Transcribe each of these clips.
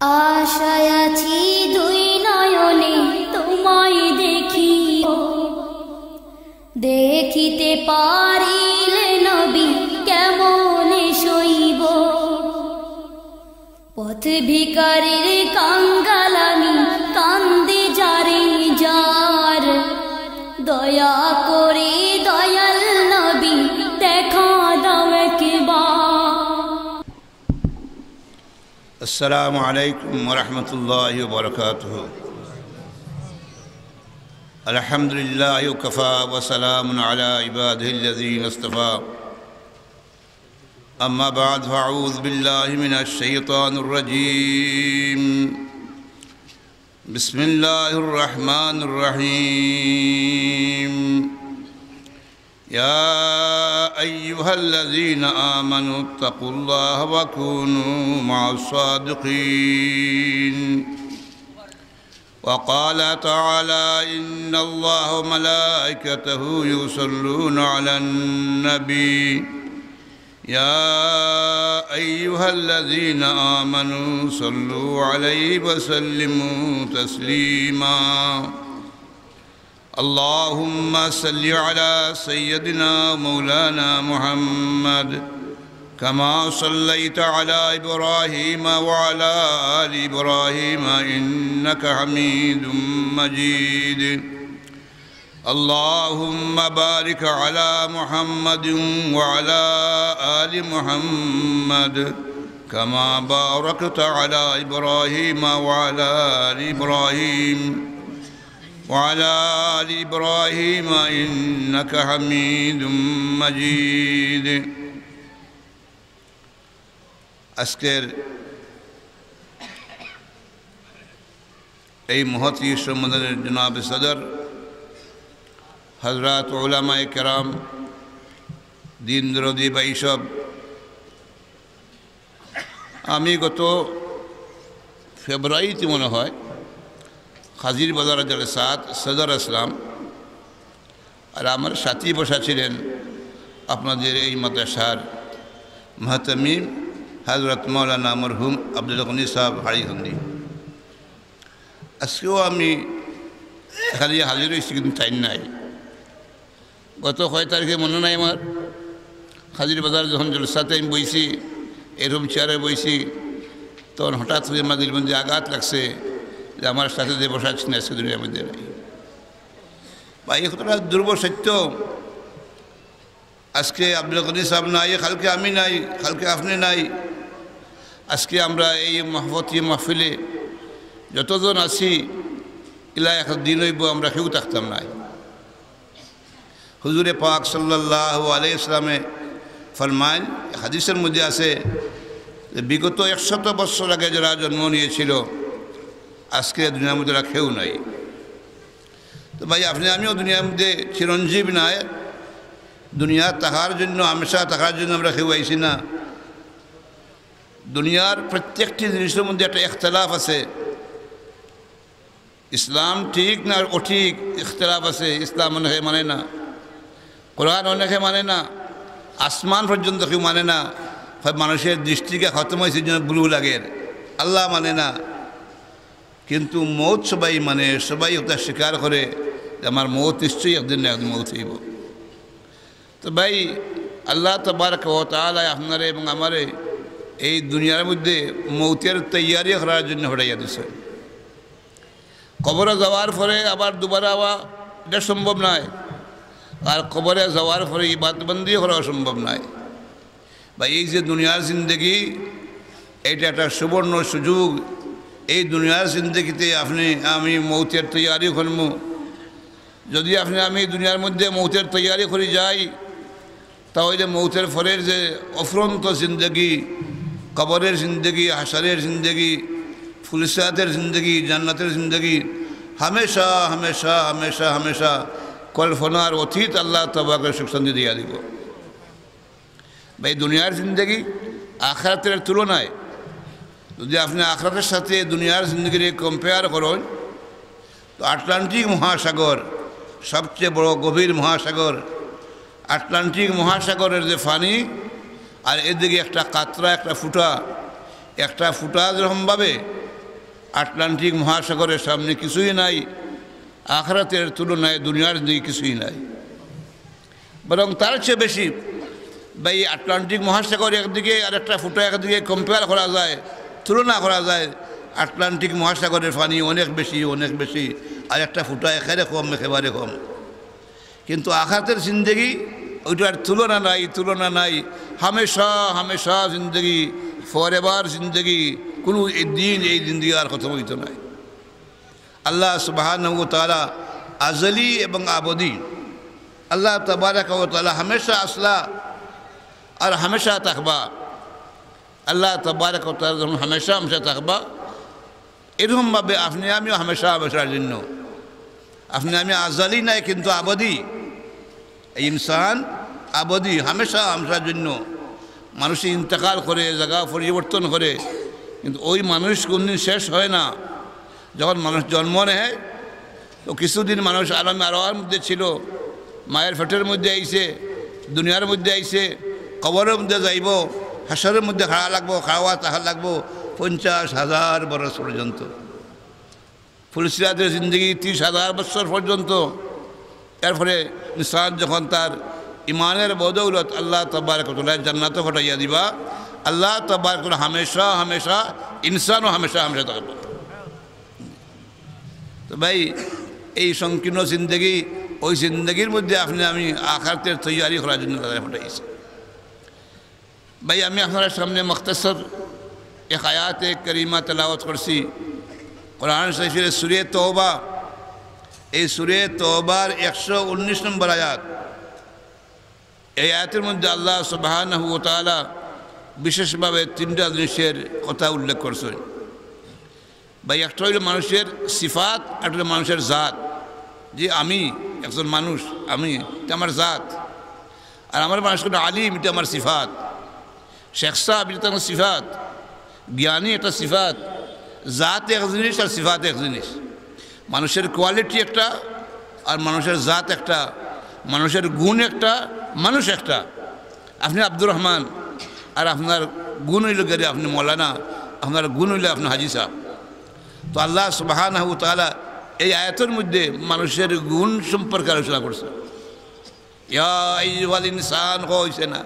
আশায় আছি দুই নয়নে তোমায় দেখিব, দেখিতে পারিলে নবী কেমনে সইব। পথ ভিখারির কাঙ্গাল আমি কান্দে যারে যার, দয়া করে দয়াল নবী দেখা দাও একবার। السلام عليكم ورحمة الله وبركاته. الحمد لله وكفى وسلام على عباده الذين اصطفى. أما بعد فأعوذ بالله من الشيطان الرجيم. بسم الله الرحمن الرحيم. يا أيها الذين آمنوا اتقوا الله وكونوا مع الصادقين. وقال تعالى إن الله وملائكته يصلون على النبي يا أيها الذين آمنوا صلوا عليه وسلموا تسليما. اللهم صل على سيدنا مولانا محمد كما صليت على إبراهيم وعلى آل إبراهيم إنك حميد مجيد. اللهم بارك على محمد وعلى آل محمد كما باركت على إبراهيم وعلى آل إبراهيم وعلى آل إبراهيم إنك حميد مجيد. আজকের এই মহতী সম্মেলনের জনাব সদর হযরত উলামায়ে কেরাম, দিন দরদি ভাইসব, আমি গত ফেব্রুয়ারিতে মনে হয় হাজির বাজার জলসাত সদর আসলাম, আর আমার সাথী বসা ছিলেন আপনাদের এই মাদ্রাসার মাহতামিম হযরত মাওলানা মরহুম আব্দুল গনি সাহেব হাড়িগন্ডি। আজকেও আমি খালি হাজির হয়েছি, কিন্তু টাইম নাই। গত কয় তারিখে মনে নাই আমার, হাজির বাজার যখন জলসাতে আমি বইছি, এরকম চেয়ারে বইছি, তখন হঠাৎ করে আমার দিলের মধ্যে আঘাত লাগছে যে আমার সাথে যে বসা ছিল আজকে দুনিয়ার মধ্যে নাই। বা এই কতটা দুর্বল সত্য, আজকে আব্দুল গনি সাহেব নাই, কালকে আমি নাই, কালকে আপনি নাই। আজকে আমরা এই মাহফতি মাহফিলে যতজন আছি, ইলা একদিন হইব আমরা কেউ থাকতাম নাই। হুজুরে পাক সাল্লাল্লাহু আলাইহি ওয়াসাল্লামে ফরমান, হাদিসের মধ্যে আছে যে বিগত 100 বছর আগে যারা জন্ম নিয়েছিল আজকে দুনিয়ার মধ্যে কেউ নাই। তো ভাই, আপনি আমিও দুনিয়ার মধ্যে চিরঞ্জীব নাই। দুনিয়া থাকার জন্য, হামেশা থাকার জন্য আমরা কেউ আইছি না। দুনিয়ার প্রত্যেকটি জিনিসের মধ্যে একটা ইখতিলাফ আছে। ইসলাম ঠিক না অঠিক ইখতিলাফ আছে। ইসলাম অনেকে মানে না, কোরআন অনেকে মানে না, আসমান পর্যন্ত কেউ মানে না। মানুষের দৃষ্টিকে খতম হয়েছে জন্য ব্লু লাগে, আল্লাহ মানে না। কিন্তু মৌত সবাই মানে, সবাই ওটা স্বীকার করে যে আমার মৌত নিশ্চয়ই একদিন না একদিন মৌত হইব। তো ভাই, আল্লাহ তাবারক ওয়া তাআলা আপনারে এবং আমারে এই দুনিয়ার মধ্যে মৌতের তৈয়ারি করার জন্য হটাইয়া দিছে। কবরে যাওয়ার পরে আবার দুবার আওয়া এটা সম্ভব নয়, আর কবরে যাওয়ার পরে ইবাদতবন্দি করা সম্ভব নয়। বা এই যে দুনিয়ার জিন্দগি, এইটা একটা সুবর্ণ সুযোগ। এই দুনিয়ার জিন্দগিতে আপনি আমি মৌতের তৈয়ারি করব। যদি আমি দুনিয়ার মধ্যে মৌতের তৈয়ারি করে যাই, তাহলে মৌতের পরের যে অফুরন্ত জিন্দগি, কবরের জিন্দগি, হাসরের জিন্দগি, ফুলসিরাতের জিন্দগি, জান্নাতের জিন্দগি হামেশা হামেশা হামেশা হামেশা কল্পনার অতীত আল্লাহ তাবারক সুখ শান্তি দিয়া দিব। ভাই, দুনিয়ার জিন্দগি আখিরাতের তুলনায় যদি আপনি আখিরাতের সাথে দুনিয়ার জিন্দগিকে কম্পেয়ার করেন, তো আটলান্টিক মহাসাগর সবচেয়ে বড় গভীর মহাসাগর, আটলান্টিক মহাসাগরের যে পানি, আর এদিকে একটা কাতরা, একটা ফুটা যেরকমভাবে আটলান্টিক মহাসাগরের সামনে কিছুই নাই, আখিরাতের তুলনায় দুনিয়ার দিকে কিছুই নাই। বরং তার চেয়ে বেশি ভাই আটলান্টিক মহাসাগর একদিকে আর একটা ফুটা একদিকে কম্পেয়ার করা যায়, তুলনা করা যায়। আটলান্টিক মহাসাগরের পানি অনেক বেশি, অনেক বেশি, আর একটা ফুটা একেবারে কম। কিন্তু আখিরাতের জিন্দেগি ওইটার তুলনা নাই, তুলনা নাই। হামেশা হামেশা জিন্দগি, ফরএভার জিন্দগি, কোনো দিন এই জিন্দগি আর খতম হইতো নাই। আল্লাহ সুবহানাহু ওয়া তাআলা আজলি এবং আবদি। আল্লাহ তাবারাকা ওয়া তাআলা হামেশা আসলা আর হামেশা থাকবা। আল্লাহ তাবারাকা ওয়া তাআলা যখন হামেশা হামেশা থাকবা, এরকমভাবে আপনি আমিও হামেশা হামেশার জন্য। আপনি আমি আজলি নাই কিন্তু আবদি। এই ইনসান আবদি, হামেশা হামেশার জন্য। মানুষ ইন্তেকাল করে, জায়গা পরিবর্তন করে, কিন্তু ওই মানুষ কোনদিন শেষ হয় না। যখন মানুষ জন্ম নেয় তো কিছুদিন মানুষ আরামে আরোহার মধ্যে ছিল, মায়ের পেটের মধ্যে আইছে, দুনিয়ার মধ্যে আইছে, কবরের মধ্যে যাইব, হাসরের মধ্যে খাড়া লাগবো, খাওয়া তাহা লাগবো 50,000 বছর পর্যন্ত। ফুলসিরাতের জিন্দগি 30,000 বছর পর্যন্ত। এরপরে ইনসান যখন তার ইমানের বদৌলত আল্লাহ তাবারক ওয়া তাআলা জান্নাত ঘটাইয়া দিবা, আল্লাহ তাবারক ওয়া তাআলা হামেশা হামেশা ইনসানও হামেশা হামেশা থাকবে। তো ভাই এই সংকীর্ণ জিন্দগি, ওই জিন্দগির মধ্যে আপনি আমি আখিরাতের তৈয়ারি করার জন্য তাদের পাঠাইছি। ভাই আমি আপনার সামনে মুখতাসর এক আয়াতে করিমা তেলাওয়াত করছি, কোরআন শরীফের সূরা তওবা। এই সূরা তওবার 119 নম্বর আয়াত। এই আয়াতের মধ্যে আল্লাহ সুবহানাহু ওয়া তাআলা বিশেষভাবে 3টা জিনিসের কথা উল্লেখ করছেন। ভাই একটা হইল মানুষের সিফাত, একটা হইল মানুষের জাত। যে আমি একজন মানুষ, আমি এটা আমার জাত। আর আমার মানুষ কোনো আলিম, এটা আমার সিফাত। শেখ সাহেব এটা আমার সিফাত। জ্ঞানী একটা সিফাত। জাত এক জিনিস আর সিফাত এক জিনিস। মানুষের কোয়ালিটি একটা আর মানুষের জাত একটা, মানুষের গুণ একটা, মানুষ একটা। আপনি আব্দুর রহমান আর আপনার গুণ হইল গেলে আপনি মৌলানা, আপনার গুণ হইলে আপনি হাজি সাহেব। তো আল্লাহ সুবহানাহু ওয়া তাআলা এই আয়াতের মধ্যে মানুষের গুণ সম্পর্কে আলোচনা করছে। ইয়া আইয়ুহাল ইনসান খাওয়া হয়েছে না,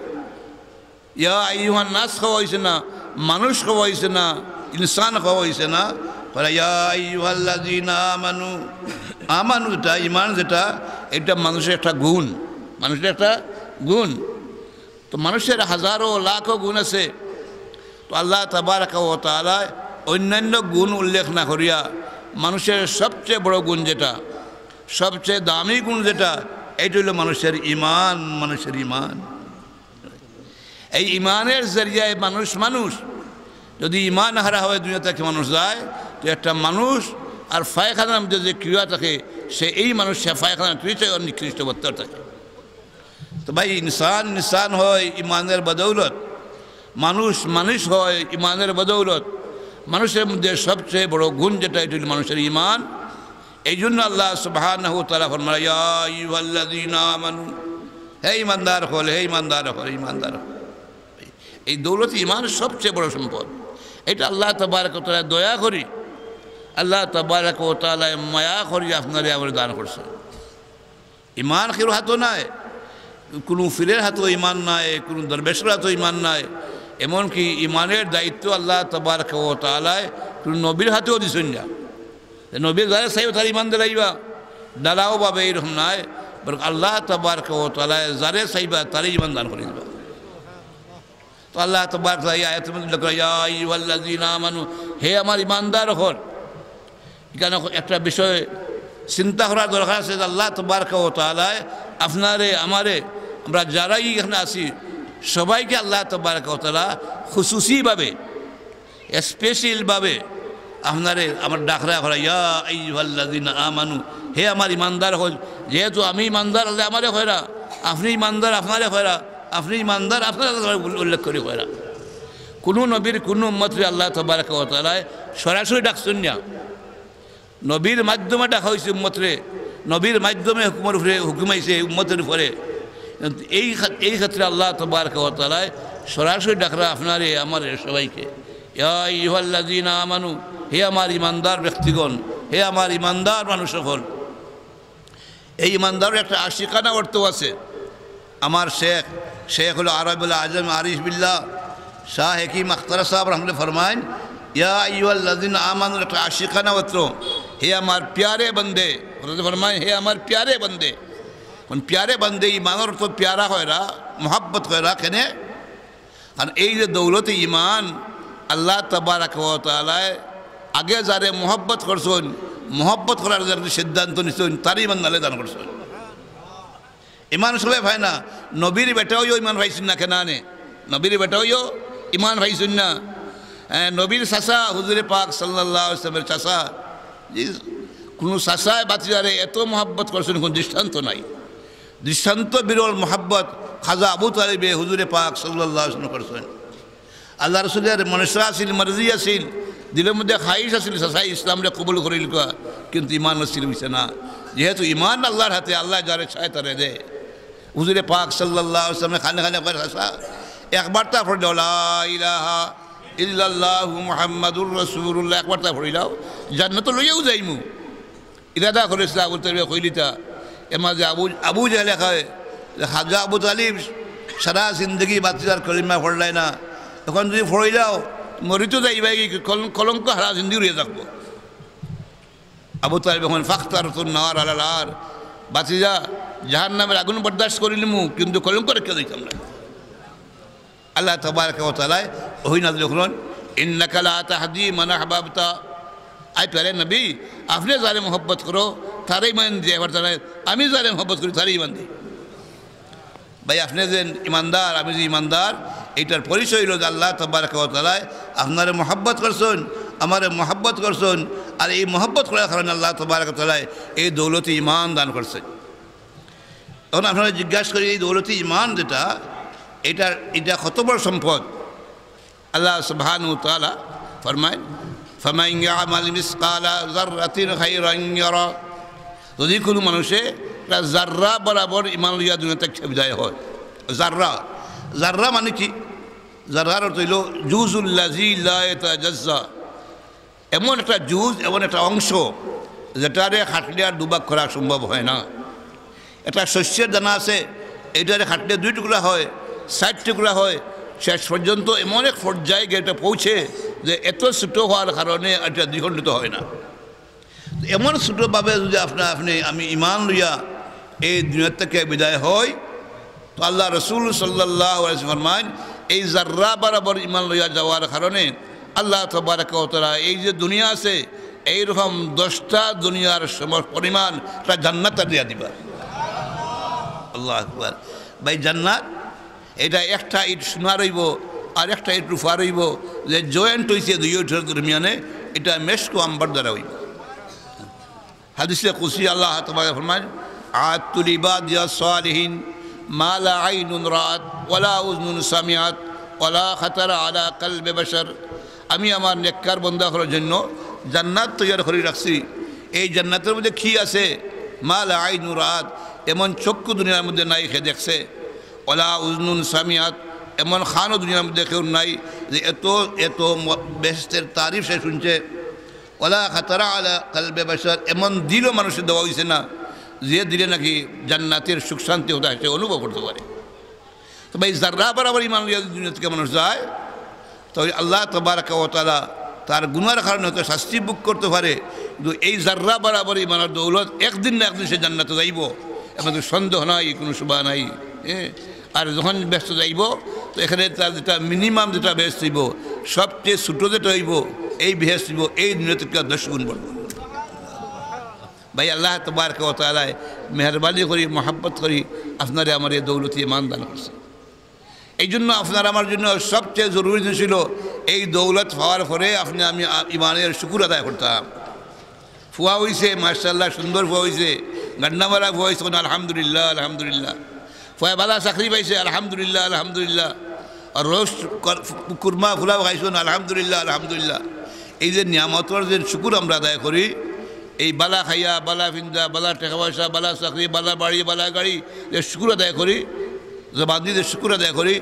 ইয়া আইয়ুহান নাস খাওয়া হয়েছে না, মানুষ খাওয়া হয়েছে না, ইনসান খাওয়া হয়েছে না। ইয়া আইয়ুহাল্লাযীনা আমানু, আমানু যেটা ইমান যেটা, এটা মানুষের একটা গুণ, মানুষের একটা গুণ। তো মানুষের হাজারো লাখো গুণ আছে। তো আল্লাহ তাবারাকা ওয়া তাআলা অন্যান্য গুণ উল্লেখ না করিয়া মানুষের সবচেয়ে বড় গুণ যেটা, সবচেয়ে দামি গুণ যেটা, এইটা হলো মানুষের ইমান। মানুষের ইমান, এই ইমানের জরিয়ায় মানুষ যদি ইমান হারা হয় দুনিয়া থেকে মানুষ যায়, তো একটা মানুষ আর পায়খানার মধ্যে যে ক্রিয়া থাকে সে এই মানুষ সে পায়খানার ক্রিয়ায় নিকৃষ্ট বত্তর থাকে। তো ভাই ইনসান হয় ইমানের বদৌলত, মানুষ হয় ইমানের বদৌলত। মানুষের মধ্যে সবচেয়ে বড় গুণ যেটা, এটা মানুষের ইমান। এই জন্য আল্লাহ সুবহানাহু ওয়া তাআলা ফরমায় ইয়া আইয়ুহাল্লাযীনা আমানু, হে ঈমানদার হল, হে ঈমানদার হল, ঈমানদার হল। এই দৌলত ইমানের সবচেয়ে বড় সম্পদ। এটা আল্লাহ তাবারক ওয়া তাআলা দয়া করি, আল্লাহ তাবারক ওয়া তাআলা মায়া করি আপনারে আমার দান করছে। ইমান কেউ হাতও নাই, কোনো ফিরের হাতও ইমান নাই, কোনো দরবেশের হাতও ইমান নাই। এমনকি ইমানের দায়িত্ব আল্লাহ তাবারক ওয়া তাআলা কোনো নবীর হাতেও দিছেন না। নবীর যারা চাইব তার ইমান দিলাইবা, দালাও পাবে এরকম নাই। বরং আল্লাহ তাবারক ওয়া তাআলা যারে চাইবা তারই ইমান দান করে দিবা। তো আল্লাহ তাবারক ওয়া তাআলা আয়াতের মধ্যে লেখা ইয়া আইয়ুহাল্লাযীনা আমানু, হে আমার ইমানদার হল। এখানে একটা বিষয় চিন্তা করার দরকার আছে যে আল্লাহ তাবারক ওয়া তাআলা আপনারে আমারে, আমরা যারাই এখানে আছি সবাইকে আল্লাহ তাবারক ওয়া তাআলা খুসুসিভাবে স্পেশালভাবে আপনারে আমার ডাকরা করা ইয়া আইয়ুহাল্লাযীনা আমানু, হে আমার ইমানদার হল। যেহেতু আমি ইমানদার আল্লাহ আমারে হয়রা, আপনি ইমানদার আপনারে হয়রা, আপনি ইমানদার আপনার উল্লেখ করে হয়রা। কোনো নবীর কোনো উম্মতরে আল্লাহ তাবারক ওয়া তাআলা সরাসরি ডাকছেন না, নবীর মাধ্যমে ডাকা হয়েছে উম্মতরে, নবীর মাধ্যমে হুকুমের উপরে হুকুম আইছে উম্মতের উপরে। এই ক্ষেত্রে আল্লাহ তাবারক ওয়া তাআলা সরাসরি ডাকরা আপনারে আমারে সবাইকে, ইয়া আইয়ুহাল্লাযীনা আমানু, হে আমার ইমানদার ব্যক্তিগণ, হে আমার ইমানদার মানুষ সকল। এই ইমানদারের একটা আশিকানা অর্থ আছে। আমার শেখ হলো আরবুল আজম আরিফ বিল্লাহ শাহ হেকিম আখতার সাহেব রহমতুল্লাহ ফরমায়েন, ইয়া আইয়ুহাল্লাযীনা আমানু একটা আশিকানা অর্থ, হে আমার প্যারে বন্দে। ফরমায় হে আমার প্যারে বন্দে। কোন প্যারে বন্দে ইমানের অর্থ প্যারা হয় না, মোহাব্বত হয় না। কেন? কারণ এই যে দৌলতে ইমান আল্লাহ তাবারাক ওয়া তাআলা আগে যারে মোহাব্বত করছেন, মোহাব্বত করার যারা সিদ্ধান্ত নিচ্ছেন তারই ইমান নালে দান করছেন। ইমান সবাই ভাই না, নবীর বেটাও ইমান ভাইছেন না। কেন আনে নবীর বেটাও ইমান ভাইছেন না। নবীর চাচা হুজুরে পাক সাল্লাল্লাহু আলাইহি ওয়াসাল্লামের চাচা, কোনো চাচায় বাতিজারে এত মোহাব্বত করছেন কোন দৃষ্টান্ত নাই। দৃষ্টান্ত বিরল মোহাব্বত খাজা আবু তালিবে হুজুরে পাক সাল্লাল্লাহু আলাইহি ওয়াসাল্লাম করছেন। আল্লাহ রসুলের মনসা আছিল, মর্জি আছিল, দিলের মধ্যে খাইশ আছিল চাচাই ইসলামরে কবুল করিল, কিন্তু ইমান আসছিল বুঝছে না। যেহেতু ইমান আল্লাহর হাতে, আল্লাহ যারে চায় তারে দে। হুজুরে পাক সাল্লাল্লাহু আলাইহি ওয়াসাল্লাম খানে খানে করে চাচা একবার তা পড়ে দাও লা ইলাহা ইল্লাল্লাহু মুহাম্মাদুর রাসূলুল্লাহ, একবার তা পড়ে দাও জান্নাত লইয়াও যাইমু। ইরাদা করেছিল আবু তালিব কইলিতা এমা যে আবু জাহেলে খায় খাজা আবু তালিব সারা জিন্দগি বাতিজার কলিমা পড়লাই না, এখন যদি পড়ে যাও মরিতো যাইবা কলঙ্ক হারা জিন্দি উড়িয়ে থাকবো। আবু তালিব এখন ফাখতার তোর নার আলার বাতিজা জাহান্নামের আগুন বরদাস্ত করিলিমু, কিন্তু কলঙ্ক রেখে দিতাম না। আল্লাহ তাবারক ওয়া তাআলা ওই নাযিল করলেন, ইন্নাকা লা তাহদি মান আহবাবতা। আই প্যারে নবী, আপনি যারে মোহব্বত করো তারাই ইমান দিয়ে, এবার তারা আমি যারে মোহব্বত করি তারাই ইমান দিই। ভাই আপনি যে ইমানদার, আমি যে ইমানদার, এইটার পরিচয় হলো যে আল্লাহ তাবারক ওয়া তাআলা আপনারে মোহাব্বত করছেন, আমারে মোহাব্বত করছেন। আর এই মোহাব্বত করার কারণে আল্লাহ তাবারক ওয়া তাআলা এই দৌলতে ইমান দান করছেন। তখন আপনারা জিজ্ঞাসা করি এই দৌলতে ইমান যেটা, এটা কত বড় সম্পদ। আল্লাহ সুবহানাহু ওয়া তাআলা ফরমায়, ফামান ইয়ামাল মিসকালা যাররাতিন খায়রান ইয়ারা। যদি কোনো মানুষে একটা জাররা বরাবর ইমান লইয়া দুনিয়া থেকে বিদায় হয়। জাররা মানে কি? জাররার অর্থ হইল জুজুল্লাযী লা ইয়াতাজাজ্জা, এমন একটা জুজ, এমন একটা অংশ যেটারে খাটলে আর দুভাগ করা সম্ভব হয় না। একটা শস্যের দানা আছে, এইটারে খাটলে 2 টুকরা হয়, 60 টুকরা হয়, শেষ পর্যন্ত এমন এক পর্যায়ে এটা পৌঁছে যে এত ছোটো হওয়ার কারণে এটা দ্বিখণ্ডিত হয় না। এমন ছোটোভাবে যদি আমি ইমান লইয়া এই দুনিয়া থেকে বিদায় হয়, তো আল্লাহ রসুল সাল্লাল্লাহু আলাইহি ওয়াসাল্লাম ফরমান, এই জাররা বরাবর ইমান লইয়া যাওয়ার কারণে আল্লাহ তাবারক ওয়া তাআলা এই যে দুনিয়া আছে এইরকম 10টা দুনিয়ার পরিমাণ একটা জান্নাত দিয়া দিবা। আল্লাহু আকবার। ভাই জান্নাত এটা একটা ইট সোনা রইব আর একটা ইট রূপা রইব, যে জয়েন্ট হয়েছে দুইটার দরমিয়ানে, এটা মেশকো আম্বার দ্বারা হইব। হাদিসে কুদসি আল্লাহ তাবারক ফরমান, আতুল ইবাদ ইয়া সালিহিন মা লা আইনুন রাআত ওয়ালা উযনুন সামিআত ওয়ালা খাতারা আলা কলবি বাশার। আমি আমার নেককার বান্দাদের জন্য জান্নাত তৈরি করে রাখছি। এই জান্নাতের মধ্যে কি আছে? মা লা আইনুন রাআত, এমন চক্ষু দুনিয়ার মধ্যে নাই খেয়ে দেখছে। ওয়ালা উযনুন সামিআত, এমন খানও দুনিয়ার মধ্যে কেউ নাই যে এত এত বেহেশতের তারিফ সে শুনছে। ওয়ালা খাতারা আলা কলবি বাশার, এমন দিলও মানুষের দেওয়া হয়েছে না যে দিলে নাকি জান্নাতের সুখ শান্তি হতে সে অনুভব করতে পারে। তো ভাই জাররা বরাবর ইমান লইয়া দুনিয়া থেকে মানুষ যায়, তাহলে আল্লাহ তাবারক ওয়া তাআলা তার গুনার কারণে হয়তো শাস্তি ভোগ করতে পারে, কিন্তু এই জাররা বরাবর ইমানের দৌলত একদিন না একদিন সে জান্নাতে যাইব, আমাদের সন্দেহ নাই, কোনো সুবাহ নাই। আর যখন ব্যস্ত যাইব, তো এখানে তার যেটা মিনিমাম যেটা বেহেশত হইব, সবচেয়ে ছোটো যেটা হইব এই বেহেশত হইব এই দুনিয়া থেকে 10 গুণ বড়। ভাই আল্লাহ তাবারক ওয়া তাআলা মেহরবানি করি, মহাব্বত করি আপনারা আমার এই দৌলতে ইমান দান করছে। এই জন্য আপনার আমার জন্য সবচেয়ে জরুরি ছিল এই দৌলত পাওয়ার পরে আমি ইমানের শুকুর আদায় করতাম। ফুয়া হয়েছে মাশাআল্লাহ, সুন্দর ফুয়া হয়েছে, গান্নামারা ফুয়া হয়েছে, আলহামদুলিল্লাহ আলহামদুলিল্লাহ। ফুয়া বালা চাকরি পাইছে, আলহামদুলিল্লাহ আলহামদুলিল্লাহ। আর রোস্ট কুরমা ফুলাও খাইছেন, আলহামদুলিল্লাহ আলহামদুলিল্লাহ। এই যে নিয়ামতের যে শুকুর আমরা আদায় করি, এই বালা খাইয়া, বালা ফিন্দা, বালা টাকা পয়সা, বালা চাকরি, বালা বাড়ি, বালা গাড়ি, যে শুকুর আদায় করি, জবান দিয়ে শুকুর আদায় করি,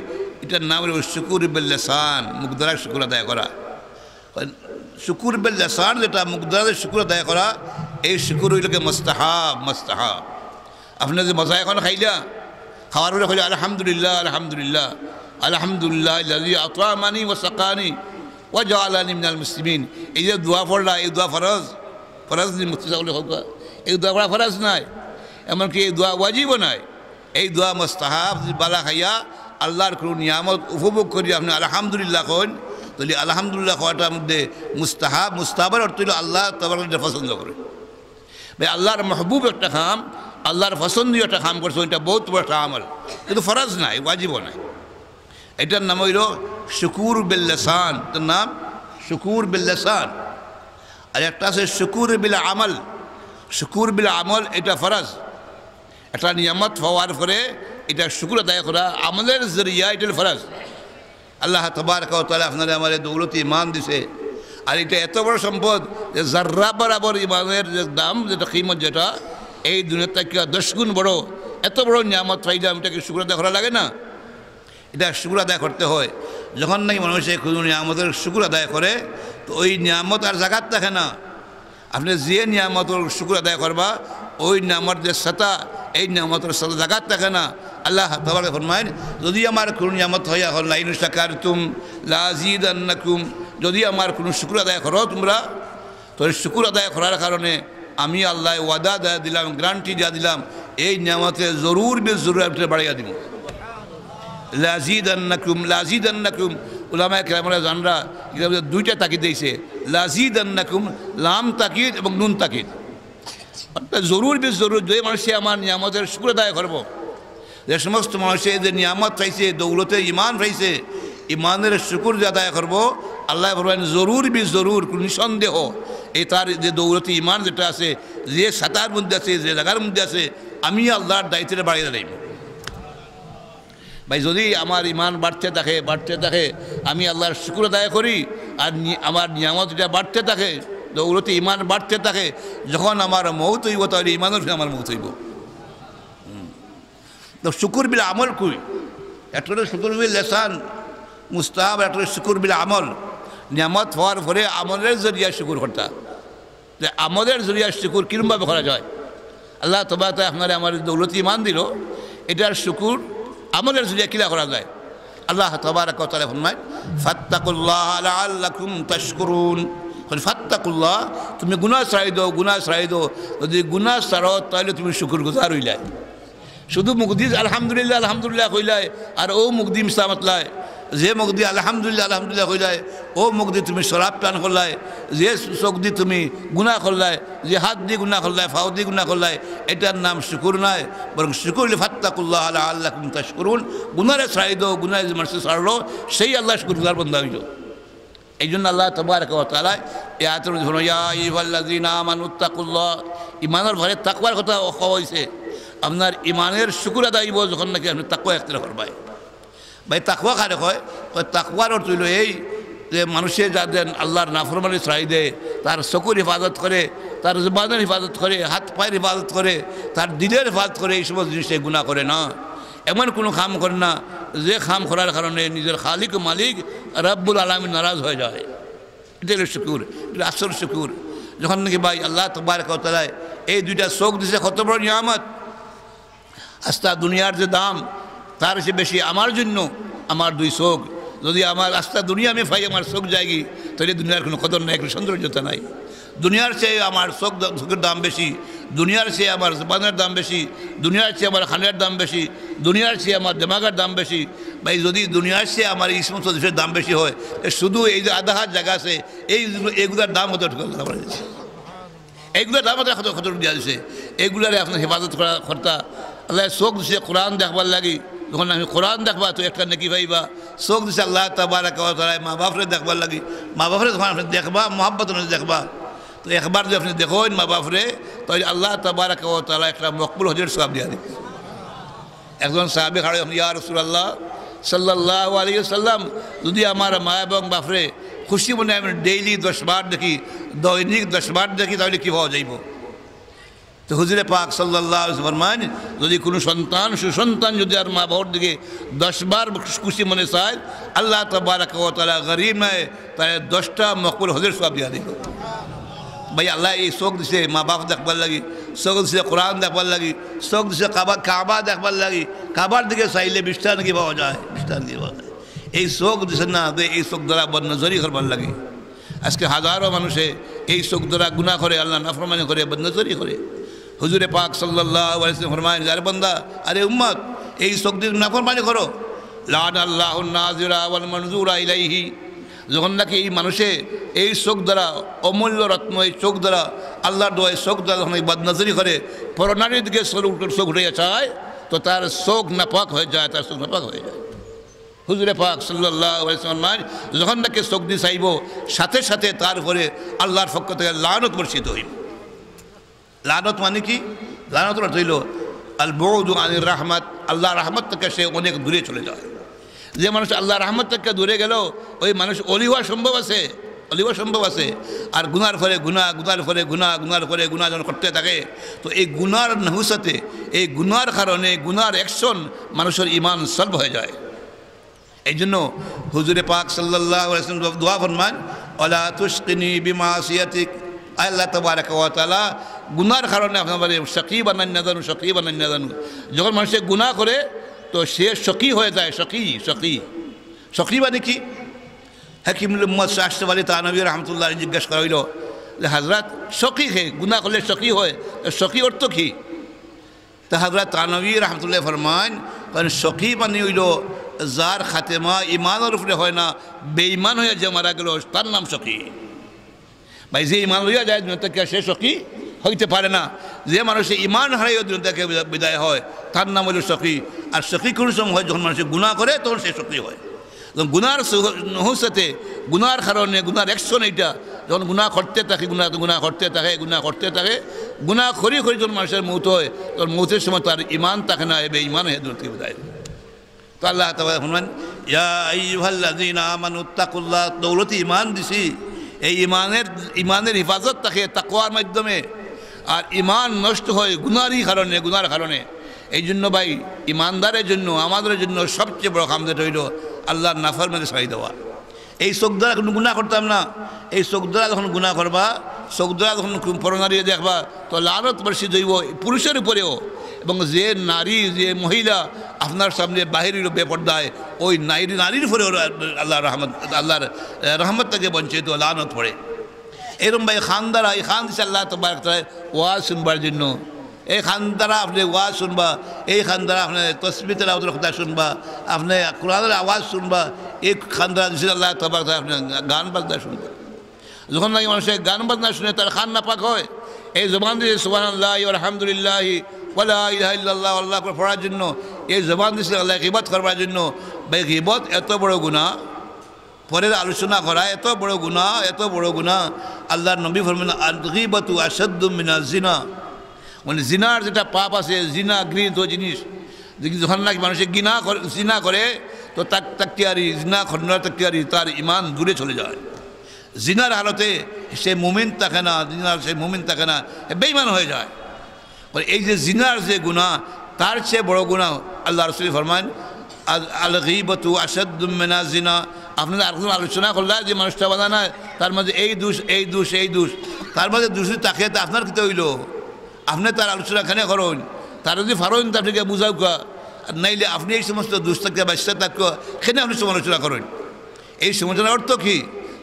এটার নাম হল শুকুর বিল লিসান, মুখ দ্বারা শুকুর আদায় করা। শুকুর বিল লিসান যেটা মুখ দ্বারা শুকুর আদায় করা, এই শুকুর হইলকে মুস্তাহাব। মুস্তাহাব আপনি যে মজা এখন খাইলা, খাওয়ার পরে খাইলে আলহামদুলিল্লাহ আলহামদুলিল্লাহ আলহামদুলিল্লাহ আল্লাযী আত'আমানি ওয়া সাকানি ওয়া জাআলানি মিনাল মুসলিমিন, এই যে দোয়া পড়লা, এই দোয়া ফরজ। ফরজ মুস্তাহাব হোক, এই দোয়া পড়া ফরজ নাই, এমনকি এই দোয়া ওয়াজিবও নাই। এই দোয়া মুস্তাহাব। বালা খাইয়া আল্লাহর কোনো নিয়ামত উপভোগ করি আপনি আলহামদুলিল্লাহ কন, তাহলে আলহামদুলিল্লাহ খাওয়াটার মধ্যে মুস্তাহাব। মুস্তাহাবের অর্থ হইল আল্লাহ তাবারক পছন্দ করে। ভাই আল্লাহর মাহবুব একটা খাম, আল্লাহর পছন্দীয় একটা খাম করছে, ওইটা বহুত বড় একটা আমল, কিন্তু ফরজ নাই, ওয়াজিবও নাই। এটার নাম হইল শুকুর বিল লিসান, এটার নাম শুকুর বিল লিসান। আর একটা আছে শুকুর বিল আমল। শুকুর বিল আমল এটা ফরজ। একটা নিয়ামত হওয়ার পরে এটা শুকুর আদায় করা আমলের জরিয়া, এটা ফরজ। আল্লাহ তাবারক ওয়া তাআলা আপনারা আমাদের দৌলত ইমান দিছে, আর এটা এত বড় সম্পদ যে জাররা বরাবর ইমানের যে দাম, যেটা কিমত, যেটা এই দুনিয়ার থেকে 10 গুণ বড়। এত বড় নিয়ামত পাইলাম, এটাকে শুকুর আদায় করা লাগে না? এটা শুকুর আদায় করতে হয়। যখন নাকি মানুষের কোনো নিয়ামতের শুকুর আদায় করে, তো ওই নিয়ামত আর জাগাত থাকে না। আপনি যে নিয়ামতের শুকুর আদায় করবা, ওই নিয়ামত যে সাতা, এই নিয়ামতের সাথে জাগাত থাকে না। আল্লাহ তাবারক ফরমায়েন, যদি আমার কোনো নিয়ামত হইয়া হল লাইন শাকারতুম লাযীদান্নাকুম, যদি আমার কোনো শুকুর আদায় করো তোমরা, তো শুকুর আদায় করার কারণে আমি আল্লাহ ওয়াদা দেয়া দিলাম, গ্যারান্টি দেওয়া দিলাম, এই নিয়ামতে জরুর বেশ জরুর আপনি বাড়াইয়া দিব। লাযীদান্নাকুম, লাযীদান্নাকুম উলামায়ে কেরামরা জানরা দুইটা তাকিদ দিয়েছে, লাযীদান্নাকুম, লাম তাকিদ এবং নুন তাকিদ। অর্থাৎ জরুর বেশ জরুর, যে মানুষে আমার নিয়ামতের শুকর আদায় করবো। যে সমস্ত মানুষে যে নিয়ামত পাইছে, দৌলতে ইমান পাইছে, ইমানের শুকুর যে আদায় করবো, আল্লাহ বলবেন জরুর বেশ জরুর, কোনো নিঃসন্দেহ এই তার যে দৌলতে ইমান যেটা আছে, যে সাতার মধ্যে আছে, যে জায়গার মধ্যে আছে, আমি আল্লাহর দায়িত্বে বাড়িয়ে দাঁড়াইব। ভাই যদি আমার ইমান বাড়তে থাকে, আমি আল্লাহর শুকুর আদায় করি, আর আমার নিয়ামত যেটা বাড়তে থাকে, দৌলতে ইমান বাড়তে থাকে, যখন আমার মৌত হইব, তাহলে ইমানের ফিরে আমার মৌত হইব। তো শুকুর বিল আমল কই, একটা শুকুর বিল লিসান মুস্তাহাব, একটা শুকুর বিল আমল। নিয়ামত হওয়ার পরে আমলের জরিয়া শুকুর করতা, যে আমলের জরিয়া শুকুর কিরমভাবে করা যায়। আল্লাহ তাবারক আপনারা আমার দৌলতে ইমান দিল, এটার শুকুর আমলের জরিয়া কিলা করা যায়। আল্লাহ তাবারক ওয়া তাআলা ফরমায়, ফাত্তাকুল্লাহ লাআল্লাকুম তাশকুরুন। ফাত্তাকুল্লাহ, তুমি গুনাহ ছাড়াই দাও, গুনাহ ছাড়াই দাও। যদি গুনাহ ছাড়ো, তাহলে তুমি শুকুর গুজার হইলাই। শুধু মুখ দিয়ে আলহামদুলিল্লাহ আলহামদুলিল্লাহ কইলায়, আর ও মুখ দিয়ে মিশা মাতলায়। যে মুখ দিয়ে আলহামদুলিল্লাহ আলহামদুলিল্লাহ কইলায়, ও মুখ দিয়ে তুমি শরাব পান করলায়। যে চোখ দিয়ে তুমি গুনাহ করলায়, যে হাত দিয়ে গুনাহ করলায়, ফাও দিয়ে গুনাহ করলায়, এটার নাম শুকুর নয়, বরং শুকুর হলে ফাত্তাকুল্লাহ লাআল্লাকুম তাশকুরুন। গুনাহে ছাড়াই দাও, গুনাহে যে মানুষ ছাড়লো, সেই আল্লাহ শুকুর গুজার বান্দা হইল। এই জন্য আল্লাহ তাবারক ওয়া তাআলা এই আয়াতের মধ্যে ইয়া আইয়ুহাল্লাযীনা আমানুত্তাকুল্লাহ, ইমানের ঘরে তাকওয়ার কথা কওয়া হয়েছে। আপনার ইমানের শুকুর আদায় হইব যখন নাকি আপনি তাকওয়া ইখতিয়ার করবেন। ভাই তাকওয়া কারে কয়? তাকওয়ার অর্থ হইল এই যে মানুষের যাদের আল্লাহর নাফরমানি ছাড়াই দেয়, তার চকুর হেফাজত করে, তার জবানের হেফাজত করে, হাত পায়ের হেফাজত করে, তার দিলের হেফাজত করে, এই সমস্ত জিনিসে গুনাহ করে না। এমন কোনো কাম করে না যে কাম করার কারণে নিজের খালিক মালিক রব্বুল আলামিন নারাজ হয়ে যায়। এটা হলো শুকুর, এটা আসল শুকুর। যখন নাকি ভাই আল্লাহ তাবারক ওয়া তাআলা এই দুইটা চোখ দিছে, কত বড় নিয়ামত। আস্তা দুনিয়ার যে দাম, তার চেয়ে বেশি আমার জন্য আমার দুই চোখ। যদি আমার আস্তা দুনিয়া আমি পাই, আমার চোখ যায়গি, তাহলে দুনিয়ার কোনো কদর নাই, কোনো সৌন্দর্যতা নাই। দুনিয়ার চেয়ে আমার চোখের দাম বেশি, দুনিয়ার চেয়ে আমার জবানের দাম বেশি, দুনিয়ার চেয়ে আমার খানের দাম বেশি, দুনিয়ার চেয়ে আমার দিমাগের দাম বেশি। ভাই যদি দুনিয়ার চেয়ে আমার এই সমস্ত জিনিসের দাম বেশি হয়, শুধু এই যে আধা হাত জায়গা আছে, এইগুলার দাম হতে দিচ্ছে, এইগুলোর দাম হতে কত দেওয়া দিচ্ছে। এইগুলারে আপনার হেফাজত কর্তা আল্লাহ চোখ দিছে কোরআন দেখবার লাগি। যখন আমি কোরআন দেখবা তো একটা নাকি ভাইবা, চোখ দিছে আল্লাহ তাবারক ওয়া তাআলা মা বাপরে দেখবার লাগি। মা বাপরে যখন আপনি দেখবা, মহাব্বত দেখবা, তো একবার যদি আপনি দেখেন মা বাপরে, তাহলে আল্লাহ তাবারক ওয়া তাআলা একটা মকবুল হজের সওয়াব দিয়া দিবে। একজন সাহাবী খাড়ে, ইয়া রাসূলুল্লাহ সাল্লাল্লাহু আলাইহি ওয়াসাল্লাম, যদি আমার মা এবং বাপরে খুশি মনে আমি ডেইলি 10 বার দেখি, দৈনিক 10 বার দেখি, তাহলে কী পাওয়া যাইব? তো হুজুরে পাক সাল্লাল্লাহু আলাইহি ওয়াসাল্লাম ফরমান যদি কোনো সন্তান সুসন্তান যদি আর মা বাবার দিকে 10 বার খুশি মনে চায় আল্লাহ তাবারাকা ওয়া তাআলা গরিব নয় তাই 10টা মকবুল হজের সওয়াব দিয়া দিবে ভাই আল্লাহ এই চোখ দিছে মা বাপ দেখবার লাগি চোখ দিছে কোরআন দেখবার লাগি চোখ দিছে কাবা দেখবার লাগি কাবার দিকে চাইলে 20টা নাকি পাওয়া যায় 20টা নাকি পাওয়া যায় এই চোখ দিছে না এই চোখ দ্বারা বদনজরি করবার লাগে আজকে হাজারো মানুষে এই চোখ দ্বারা গুনাহ করে আল্লাহ নাফরমানি করে বদনজরি করে হুজুরে পাক সাল্লাল্লাহু আলাইহি ওয়াসাল্লাম ফরমায় আরে বান্দা আরে উম্মত এই চোখ দিয়ে নাফরমানি করো লানাল্লাহুন নাজিরা ওয়াল মানজুরা ইলাইহি যখন নাকি এই মানুষে এই চোখ দ্বারা অমূল্য রত্ন এই চোখ দ্বারা আল্লাহর দোয়া চোখ দ্বারা যখন বদনজরি করে পরনারীর দিকে চোখ উঠে যায় তো তার চোখ নাপাক হয়ে যায় তার চোখ নাপাক হয়ে যায় হুজুরে পাক সাল্লাল্লাহু আলাইহি ওয়াসাল্লাম যখন নাকি চোখ দিয়ে চাইব সাথে সাথে তার উপরে আল্লাহর পক্ষ থেকে লানত বর্ষিত হইব লানত মানে কি লানত অর্থ হইল আল বুউদু আনির রাহমাত আল্লাহর রহমত থেকে সে অনেক দূরে চলে যায় যে মানুষ আল্লাহর রহমত থেকে দূরে গেল ওই মানুষ অলি হওয়া সম্ভব আছে আর গুনার ফলে গুনার ফলে গুনাহ যখন করতে থাকে তো এই গুনার নহুসাতে এই গুনার কারণে গুনার অ্যাকশন মানুষের ঈমান সলব হয়ে যায় এই জন্য হুজুরে পাক সাল্লাল্লাহু আলাইহি ওয়াসাল্লাম দোয়া ফরমান ওয়ালা তুশকিনি বিমাসিয়াতিক আল্লাহ তাবারাকা ওয়া তাআলা গুনার কারণে আপনার বলে শাকী বানান না জানো যখন মানুষ গুনাহ করে তো সে শকি হয়ে যায় শকি মানে কি হাকিমুল উম্মত শাহ আশরাফ আলী থানভী রাহমাতুল্লাহ আলাইহি জিজ্ঞাসা করা হইল যে হযরত শকি হে গুনাহ করলে শকি হয় শকি অর্থ কি তো হযরত থানভী রাহমাতুল্লাহ ফরমান কারণ শকি মানে হইল যার খাতেমা ইমানের উপরে হয় না বেঈমান হয়ে যে মারা গেল তার নাম শকি ভাই যে ইমান লইয়া যায় দুনিয়া থেকে সে শকি হইতে পারে না যে মানুষ ইমান হারাইয়া দুনিয়া থেকে বিদায় হয় তার নাম হইল শকি আর শকি কোন সময় হয় যখন মানুষ গুনাহ করে তখন সে শকি হয় গুনার নহুসাতে গুনার কারণে গুনার অ্যাকশন এইটা যখন গুনাহ করতে থাকে গুনাহ করতে থাকে গুনাহ করি যখন মানুষের মৌত হয় তখন মৌতের সময় তার ইমান থাকে না এবে ইমান হয়ে দুনিয়া থেকে বিদায় তো আল্লাহ তাআলা ফরমান ইয়া আইয়ুহাল্লাযীনা আমানুত্তাকুল্লাহ দৌলতে ইমান দিছি এই ইমানের হিফাজত থাকে তাকওয়ার মাধ্যমে আর ইমান নষ্ট হয় গুনার কারণে এই জন্য ভাই ইমানদারের জন্য আমাদের জন্য সবচেয়ে বড় কাম যেটা হইল আল্লাহর নাফরমানি ছাড়ি দেওয়া এই চোখ দ্বারা কোনো গুনাহ করতাম না এই চোখ দ্বারা যখন গুনাহ করবা চোখ দ্বারা যখন পরনারী দেখবা তো লানত বর্ষিত হইব পুরুষের উপরেও এবং যে নারী যে মহিলা আপনার সামনে বাহির বেপর্দায় ওই নারীর উপরেও আল্লাহর রহমত থেকে বঞ্চিত লানত পড়ে এরকম ভাই খানদারা এই খান দিচ্ছে আল্লাহ তাবারক তাআলা ওয়াজ শুনবার জন্য এই খান দ্বারা আপনি ওয়াজ শুনবা এই খান দ্বারা আপনি তসবিহ তেলাওয়াতের কথা শুনবা আপনি কোরআনের আওয়াজ শুনবা এই খান দ্বারা দিচ্ছে আল্লাহ তাবারক তাআলা আপনি গান বাজনা শুনবা যখন নাকি মানুষের গান বাজনা শুনে তার খান নাপাক হয় এই জবান দিয়ে সুবহানাল্লাহ আলহামদুলিল্লাহ ওয়ালা ইলাহা ইল্লাল্লাহ আল্লাহু আকবার পড়ার জন্য এই জবান দিচ্ছে আল্লাহ গীবত করবার জন্য ভাই গীবত এত বড় গুনাহ পরের আলোচনা করা এত বড় গুনাহ আল্লাহর নবী ফরমান আল গীবাতু আশাদ্দু মিনাজ জিনা মানে জিনার যেটা পাপ আছে জিনা ঘৃণিত জিনিস যখন নাকি মানুষে জিনা করে তো জিনা খন্ডার তাকিয়ারি তার ইমান দূরে চলে যায় জিনার হালতে সে মুমিন থাকে না বেঈমান হয়ে যায় এই যে জিনার যে গুনাহ তার চেয়ে বড় গুনাহ আল্লাহ রাসূল ফরমান আল গীবাতু আশাদ্দু মিনাজ জিনা আপনাদের আরেকজন আলোচনা করলা যে মানুষটা বাধা না তার মাঝে এই দোষ তার মাঝে দোষী তাকে তো আপনার কী হইল আপনি তার আলোচনা খানে করুন তার যদি ফারুন তাকে বুঝাও নাইলে আপনি এই সমস্ত দোষ থাকতে বাচ্চা থাকবে সেখানে আপনি সমালোচনা করেন এই সমালোচনার অর্থ কী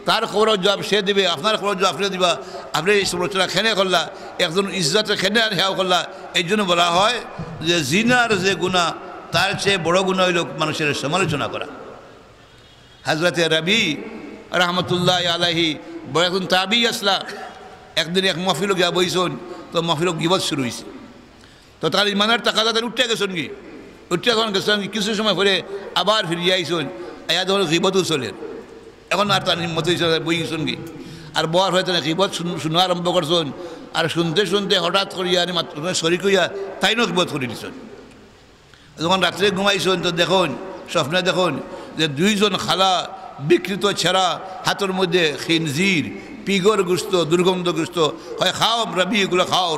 তার খবরের জবাব সে দেবে আপনার খবরের জবাব আপনি দিবা আপনি এই সমালোচনা খেনে করলা একজন ইজ্জতের খেনে হেয়াও করলা এই জন্য বলা হয় যে জিনার যে গুনাহ তার চেয়ে বড় গুনাহ হইল মানুষের সমালোচনা করা হযরতে রবি রহমতুল্লাহ আলাইহি বড় একজন তাবি আসলা একদিন এক মাহফিল গিয়া বইছেন তো মাহফিল গীবত শুরু হয়েছে তো তার ইমানের টাকাটা তার উঠে গেছেন কিছু সময় পরে আবার ফিরিয়ে আইসন আয়া ধর গীবতও চলেন এখন আর তার হিম্মত হয়েছে বই গেছেন কি আর বর হয়তো না গীবত শুনা আরম্ভ করছেন আর শুনতে হঠাৎ করিয়া শরীর করিয়া তাইনও গীবত করে দিছেন যখন রাত্রে ঘুমাইছেন তো দেখুন স্বপ্নে দেখুন যে দুইজন খালা বিকৃত ছেঁড়া হাতের মধ্যে খিনজির পিগর গুস্ত দুর্গন্ধগ্রস্ত হয় খাও রবি এগুলো খাও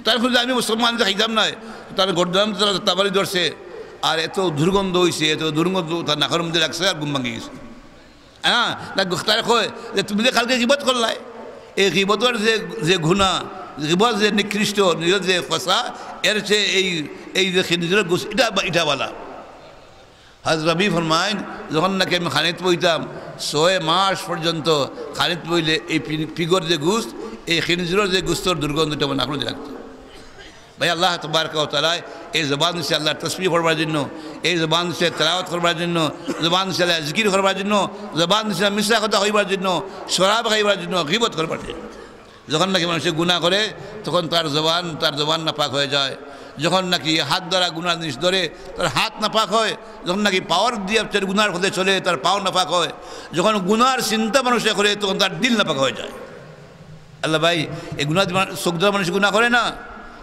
তার খুঁজে আমি মুসলমান খাইতাম না, তার গর্দাম তারা তাবারি ধরছে, আর এত দুর্গন্ধ হয়েছে, এত দুর্গন্ধ তার নাকের মধ্যে লাগছে, আর ঘুম ভাঙি গেছে। হ্যাঁ, না তারা কয় যে তুমি যে কালকে গিবত করলাই, এই গিবতের যে গুনাহ, গিবত যে নিকৃষ্ট, নিজের যে ফসা, এর চেয়ে এই যে নিজের গোস এটা বলা। হযরত রবি ফরমাইন, যখন নাকি আমি খানিত বইতাম 6 মাস পর্যন্ত খানিত বইলে এই পিগর যে গুস্ত, এই খিনজিরের যে গুস্তর দুর্গন্ধটা আমার নাকের মধ্যে লাগতো। ভাই আল্লাহ তাবারক ওয়া তাআলা এই জবান দিচ্ছে আল্লাহর তাসবিহ করবার জন্য, এই জবান দিচ্ছে তেলাওয়াত করবার জন্য, জবান দিচ্ছে আল্লাহর জিকির করবার জন্য, জবান দিচ্ছে মিথ্যা কথা হইবার জন্য, শরাব খাইবার জন্য, গীবত করবার জন্য। যখন নাকি মানুষ গুনাহ করে তখন তার জবান নাপাক হয়ে যায়। যখন নাকি হাত দ্বারা গুনার জিনিস ধরে তার হাত নাপাক হয়, যখন নাকি পাওয়ার দিয়ে গুনার পথে চলে তার পাও নাপাক হয়, যখন গুনার চিন্তা মানুষে করে তখন তার দিল নাপাক হয়ে যায়। আল্লাহ ভাই, এই গুনাহ চোখ দ্বারা মানুষ গুনাহ করে না,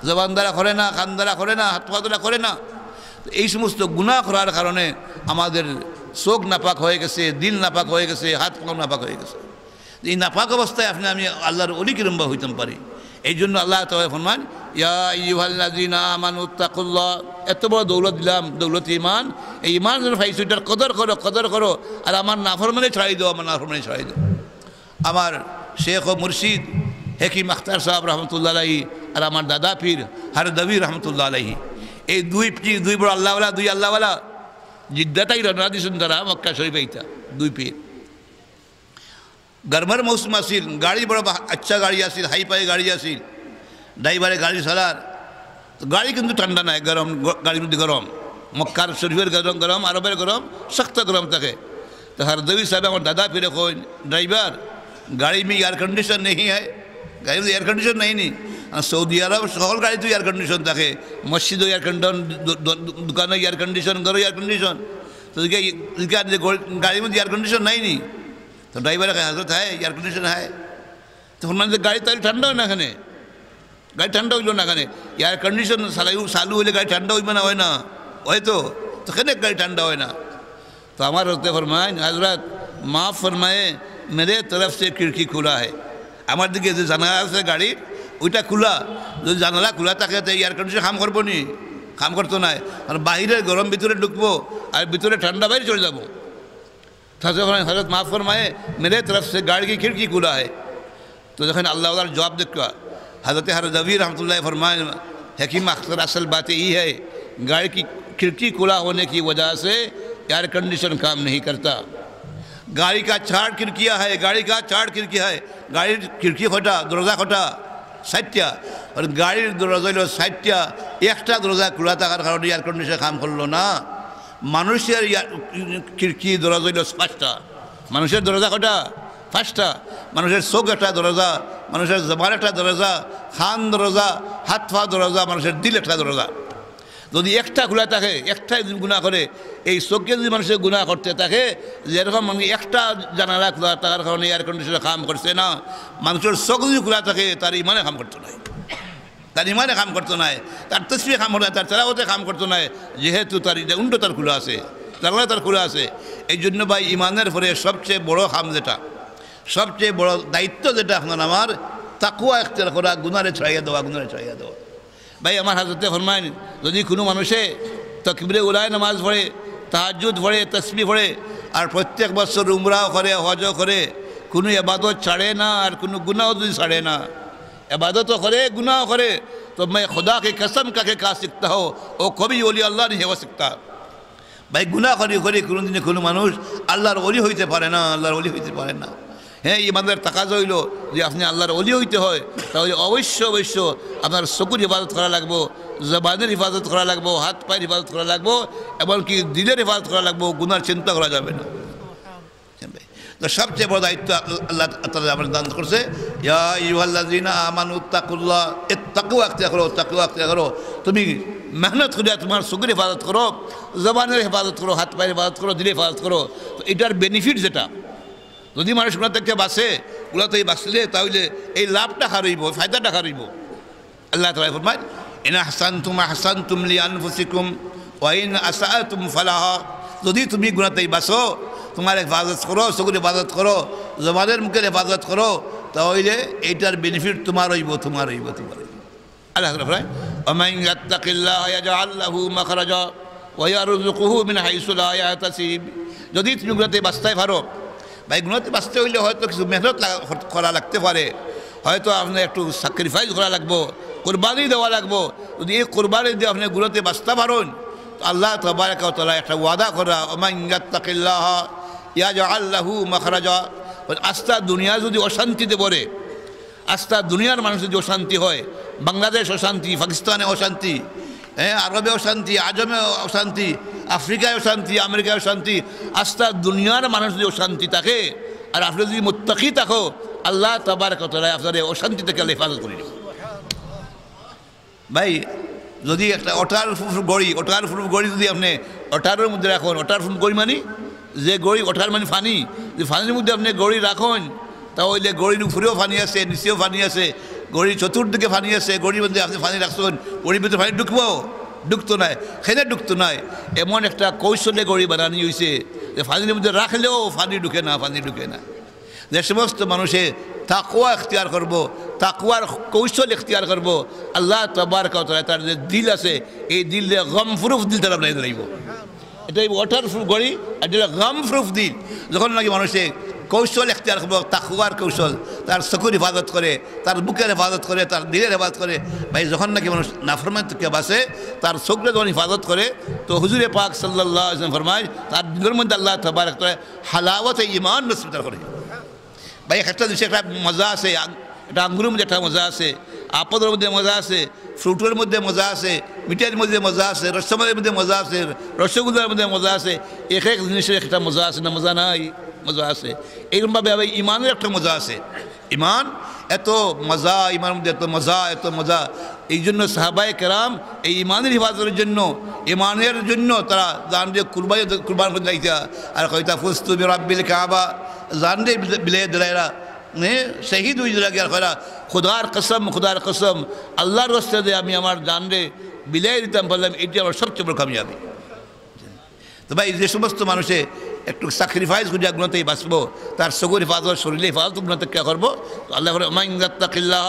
জবান দ্বারা করে না, কান দ্বারা করে না, হাত পা দ্বারা করে না। এই সমস্ত গুনাহ করার কারণে আমাদের চোখ নাপাক হয়ে গেছে, দিল নাপাক হয়ে গেছে, হাত পা নাপাক হয়ে গেছে। এই নাপাক অবস্থায় আমি আল্লাহর ওলি কিরম্বা হইতাম পারি। এই জন্য আল্লাহ তাআলা ফরমান, ইয়া আইয়ুহাল্লাযীনা আমানুত্তাকুল্লাহ, এত বড় দৌলত দিলাম, দৌলত ঈমান, এই ঈমান যেন পাইছো এটার কদর করো, আর আমার নাফরমানি ছাড়াই দাও, আমার নাফরমানি ছাড়াই দাও। আমার শেখ ও মুর্শিদ হেকিম আখতার সাহেব রহমতুল্লাহ আলাইহি আর আমার দাদা পীর হারদবি রহমতুল্লাহ আলাইহি, এই দুই বড় আল্লাহওয়ালা, দুই আল্লাহওয়ালা জিদ্দাটাই রওনা দিয়েছেন তারা মক্কা শরীফে। এইটা দুই পীর, গরমের মৌসুম আসিল, গাড়ি বড় আচ্ছা গাড়ি আসিল, হাই পাই গাড়ি আসিল, ড্রাইভারে গাড়ি চালার, তো গাড়ি কিন্তু ঠান্ডা নাই, গরম, গাড়ির মধ্যে গরম, মক্কার শরীফের গরম, আরবের গরম, শক্ত গরম থাকে। তো হারদবি সাহেব আমার দাদা পীরে কই, ड्राइवर गाड़ी में एयर कंडीशन नहीं है, गाड़ी में एयर कंडीशन नहीं सऊदी अरब सकल गाड़ी तो एयर कंडीशन থাকে, মসজিদও एयर कंडीशन, दुकान एयर कंडीशन, घरों एयर कंडीशन, तो गाड़ी में एयर कंडीशन नहीं, तो ड्राइवर का हजरत है एयर कंडीशन है, तो उन्होंने गाड़ी तो ठंडा हो ना, खाने गाड़ी ठंडा हो ना, खाने एयर कंडीशन चालू হলে गाड़ी ठंडा हो ना, হয় না, হয়তো তো কেন गाड़ी ठंडा হয় না। तो हमारे होते फरमाएं, हजरत माफ़ फरमाए, मेरे तरफ से खिड़की खुला है, हमारे दिखे जो জানালা আছে গাড়ির ওইটা খোলা, যদি জানালা খোলা থাকে তো এয়ার কন্ডিশন কাম করবো নি, কাম করতো না, আর বাইরের গরম ভিতরে ঢুকবো আর ভিতরে ঠান্ডা বাইরে চলে যাবো। हजरत माफ़ फरमाए, मेरे तरफ से गाड़ी की खिड़की खुला है। तो जखन अल्लाह वाला जवाब देखा, हजरत हरदवी रहमतुल्लाह फरमाए, हकीम अख्तर असल बात यही है, गाड़ी की खिड़की खुला होने की वजह से एयर कंडीशन काम नहीं करता। गाड़ी का 4 खिड़कियाँ है, गाड़ी का 4 खिड़की है, गाड़ी खिड़की खोटा, दरवाजा खोटा 60টা, और गाड़ीर दरवाजा हलो 60টা, একটা দরজা খোলা থাকার কারণে এয়ার কন্ডিশন কাম করলো না। মানুষের খিড়কি দরজা হলো 5টা, মানুষের দরজা কটা? 5টা। মানুষের চোখ একটা দরজা, মানুষের জবান একটা দরজা, খান দরজা, হাত পা দরজা, মানুষের দিল একটা দরজা। যদি একটা খোলা থাকে, একটাই গুনাহ করে, এই চোখকে যদি মানুষের গুনাহ করতে থাকে, যেরকম মানে একটা জানালা খোলা থাকার কারণে এয়ার কন্ডিশনে কাম করছে না, মানুষের চোখ যদি খোলা থাকে তার ইমানে কাম করতো না, তার ইমানে কাম করতো না, তার তসবিহে কাম করতো না, তার তেলাওয়াতে কাম করতো না, যেহেতু তার উন্ড তার খোলা আছে, জানালা তার খোলা আছে। এই জন্য ভাই ইমানের পরে সবচেয়ে বড় কাম যেটা, সবচেয়ে বড় দায়িত্ব যেটা আপনার আমার, তাকওয়া ইখতিয়ার করা, গুনাহে ছড়াইয়া দেওয়া, গুনাহে ছড়াইয়া দেওয়া। ভাই আমার হযরতে ফরমায়েন, যদি কোনো মানুষে তাকবীরে উলায় নামাজ পড়ে, তাহাজ্জুদ পড়ে, তাসবিহ পড়ে, আর প্রত্যেক বছর উমরাও করে, হজও করে, কোনো ইবাদত ছাড়ে না, আর কোনো গুনাহ যদি ছাড়ে না, इबादत करे गुनाह करे, तो मैं खुदा की कसम करके कह सकता हूँ वो कभी ओली अल्लाह नहीं हो सकता। भाई गुनाह करी करी কোনো দিনে কোনো মানুষ আল্লাহর ওলি হইতে পারে না, আল্লাহর ওলি হইতে পারে না। হ্যাঁ, ইমানদার তাকাজা হইল যে আপনি আল্লাহর ওলি হইতে হয়, তাহলে অবশ্য অবশ্য আপনার চকুর ইবাদত করা লাগবো, জবানের ইবাদত করা লাগবো, হাত পায়ের ইবাদত করা লাগবো, এমনকি দিলের ইবাদত করা লাগবো, গুনার চিন্তা করা যাবে না। তো সবচেয়ে বড় দায়িত্ব আল্লাহ তাআলা আমাদের দান করছে, ইয়া আইয়ুহাল্লাযীনা আমানুত্তাকুল্লাহ, তাকওয়া ইখতিয়ার করো, তাকওয়া ইখতিয়ার করো। তুমি মেহনত করে তোমার চোখের হেফাজত করো, জবানের হেফাজত করো, হাত পায়ের হেফাজত করো, দিলের হেফাজত করো। তো এটার বেনিফিট যেটা, যদি মানুষ গুনাহ থেকে বাঁচে, গুনাহ থেকে বাঁচলে তাহলে এই লাভটা হারাইব, ফায়দাটা হারাইব। আল্লাহ তাআলা ফরমায়, ইন আহসানতুম আহসানতুম লিআনফুসিকুম ওয়া ইন আসাআতুম ফালাহা। যদি তুমি গুনাহ থেকে বাঁচো, তোমার হেফাজত করো, চোখের হেফাজত করো, জবানের মুখের হেফাজত করো, তাহলে এইটার বেনিফিট তোমার হইব, তোমার হইব, তোমার হইব। আল্লাহ তাআলা ওমান ইয়াত্তাকিল্লাহ ইয়াজআল লাহু মাখরাজা ওয়া ইয়ারযুকুহু মিন হাইসু লা ইয়াহতাসিব। যদি তুমি গুনাতে বাঁচতে পারো, ভাই গুনাতে বাঁচতে হইলে হয়তো কিছু মেহনত করা লাগতে পারে, হয়তো আপনার একটু স্যাক্রিফাইস করা লাগবো, কোরবানি দেওয়া লাগবো। যদি এই কোরবানি দিয়ে আপনি গুনাতে বাঁচতে পারেন তো আল্লাহ তাবারাকা ওয়া তাআলা একটা ওয়াদা করা ওমান ইয়াত্তাকিল্লাহ ইয়াজআল লাহু মাখরাজা। আস্থা দুনিয়া যদি অশান্তিতে পড়ে, আস্থা দুনিয়ার মানুষ যদি অশান্তি হয়, বাংলাদেশ অশান্তি, পাকিস্তানে অশান্তি, আরবে অশান্তি, আজমে অশান্তি, আফ্রিকায় অশান্তি, আমেরিকায় অশান্তি, আস্থা দুনিয়ার মানুষ যদি অশান্তি থাকে আর আপনি যদি মুত্তাকি থাকো, আল্লাহ তাবারাকা ওয়া তাআলা আপনাদের অশান্তি থেকে হেফাজত করে দেবে। ভাই যদি একটা ওটার ফুফ গড়ি যদি আপনি ওটারের মধ্যে রাখুন, ওটার ফুফ গড়ি মানে যে গড়ি, ওঠার মানে ফানি, যে ফানির মধ্যে আপনি গড়ি রাখুন তাহলে গড়ির উপরেও ফানি আছে, নিচেও ফানি আছে, গড়ির চতুর্দিকে ফানি আছে, গড়ির মধ্যে আপনি ফানি রাখছেন, গড়ির ভিতরে ফানি ঢুকতো নাই, খেলে ঢুকতো নাই। এমন একটা কৌশলে গড়ি বানানো হয়েছে যে ফানির মধ্যে রাখলেও ফানি ঢুকে না। যে সমস্ত মানুষে তাকওয়া এখতিয়ার করব, তাকওয়ার কৌশল এখতিয়ার করব, আল্লাহ তাবারকা ওয়া তাআলা তার যে দিল আছে এই দিল দিয়ে গম প্রুফ দিল তারা আপনাদের রাখব। এটাই ওয়াটার প্রুফ গড়ি আর যেটা গম প্রুফ দিল। যখন নাকি মানুষে কৌশল এখতিয়ার করব, তাকওয়ার কৌশল, তার চকুর হেফাজত করে, তার বুকের হেফাজত করে, তার দিলের হেফাজত করে, ভাই যখন নাকি মানুষ নাফরমান থেকে বাঁচে, তার চোখে যখন হেফাজত করে, তো হুজুরে পাক সাল্লাল্লাহু আলাইহি ওয়াসাল্লাম ফরমায় তার দিলের মধ্যে আল্লাহ তাবারক ওয়া তাআলা হালাওয়াতে ঈমান নসিব করে। ভাই একটা জিনিস একটা মজা আছে, এটা আঙ্গুরের মধ্যে একটা মজা আছে, আপদের মধ্যে মজা আছে, ফ্রুটের মধ্যে মজা আছে, মিঠাইয়ের মধ্যে মজা আছে, রসমালাইয়ের মধ্যে মজা আছে, রসগোল্লার মধ্যে মজা আছে। এক এক জিনিসের একটা মজা আছে, না মজা নাই? মজা আছে। এইরকমভাবে ভাই ইমানের একটা মজা আছে। ইমান এত মজা, ইমানের মধ্যে এত মজা। এই জন্য সাহাবায়ে কেরাম এই ইমানের হিফাজতের জন্য, ইমানের জন্য তারা জান দিয়ে কুরবান করে দিতে আর কইতা ফুস্তু বিরাব্বিল কাবা, জান দিয়ে বিলে দিলাইরা শহীদ হয়ে গিয়া করা খুদার কসম আল্লাহর রাস্তায় দিয়ে আমি আমার জান রে বিলাই দিতাম, বললাম এটি আমার সবচেয়ে বড় কামিয়াবি। তো ভাই যে সমস্ত মানুষে একটু স্যাক্রিফাইস করিয়া গুণাতেই বাঁচবো, তার সগুর হেফাজত, শরীরে হেফাজত গুণাতে কে করবো? তো আল্লাহ ওমান ইয়াত্তাকিল্লাহ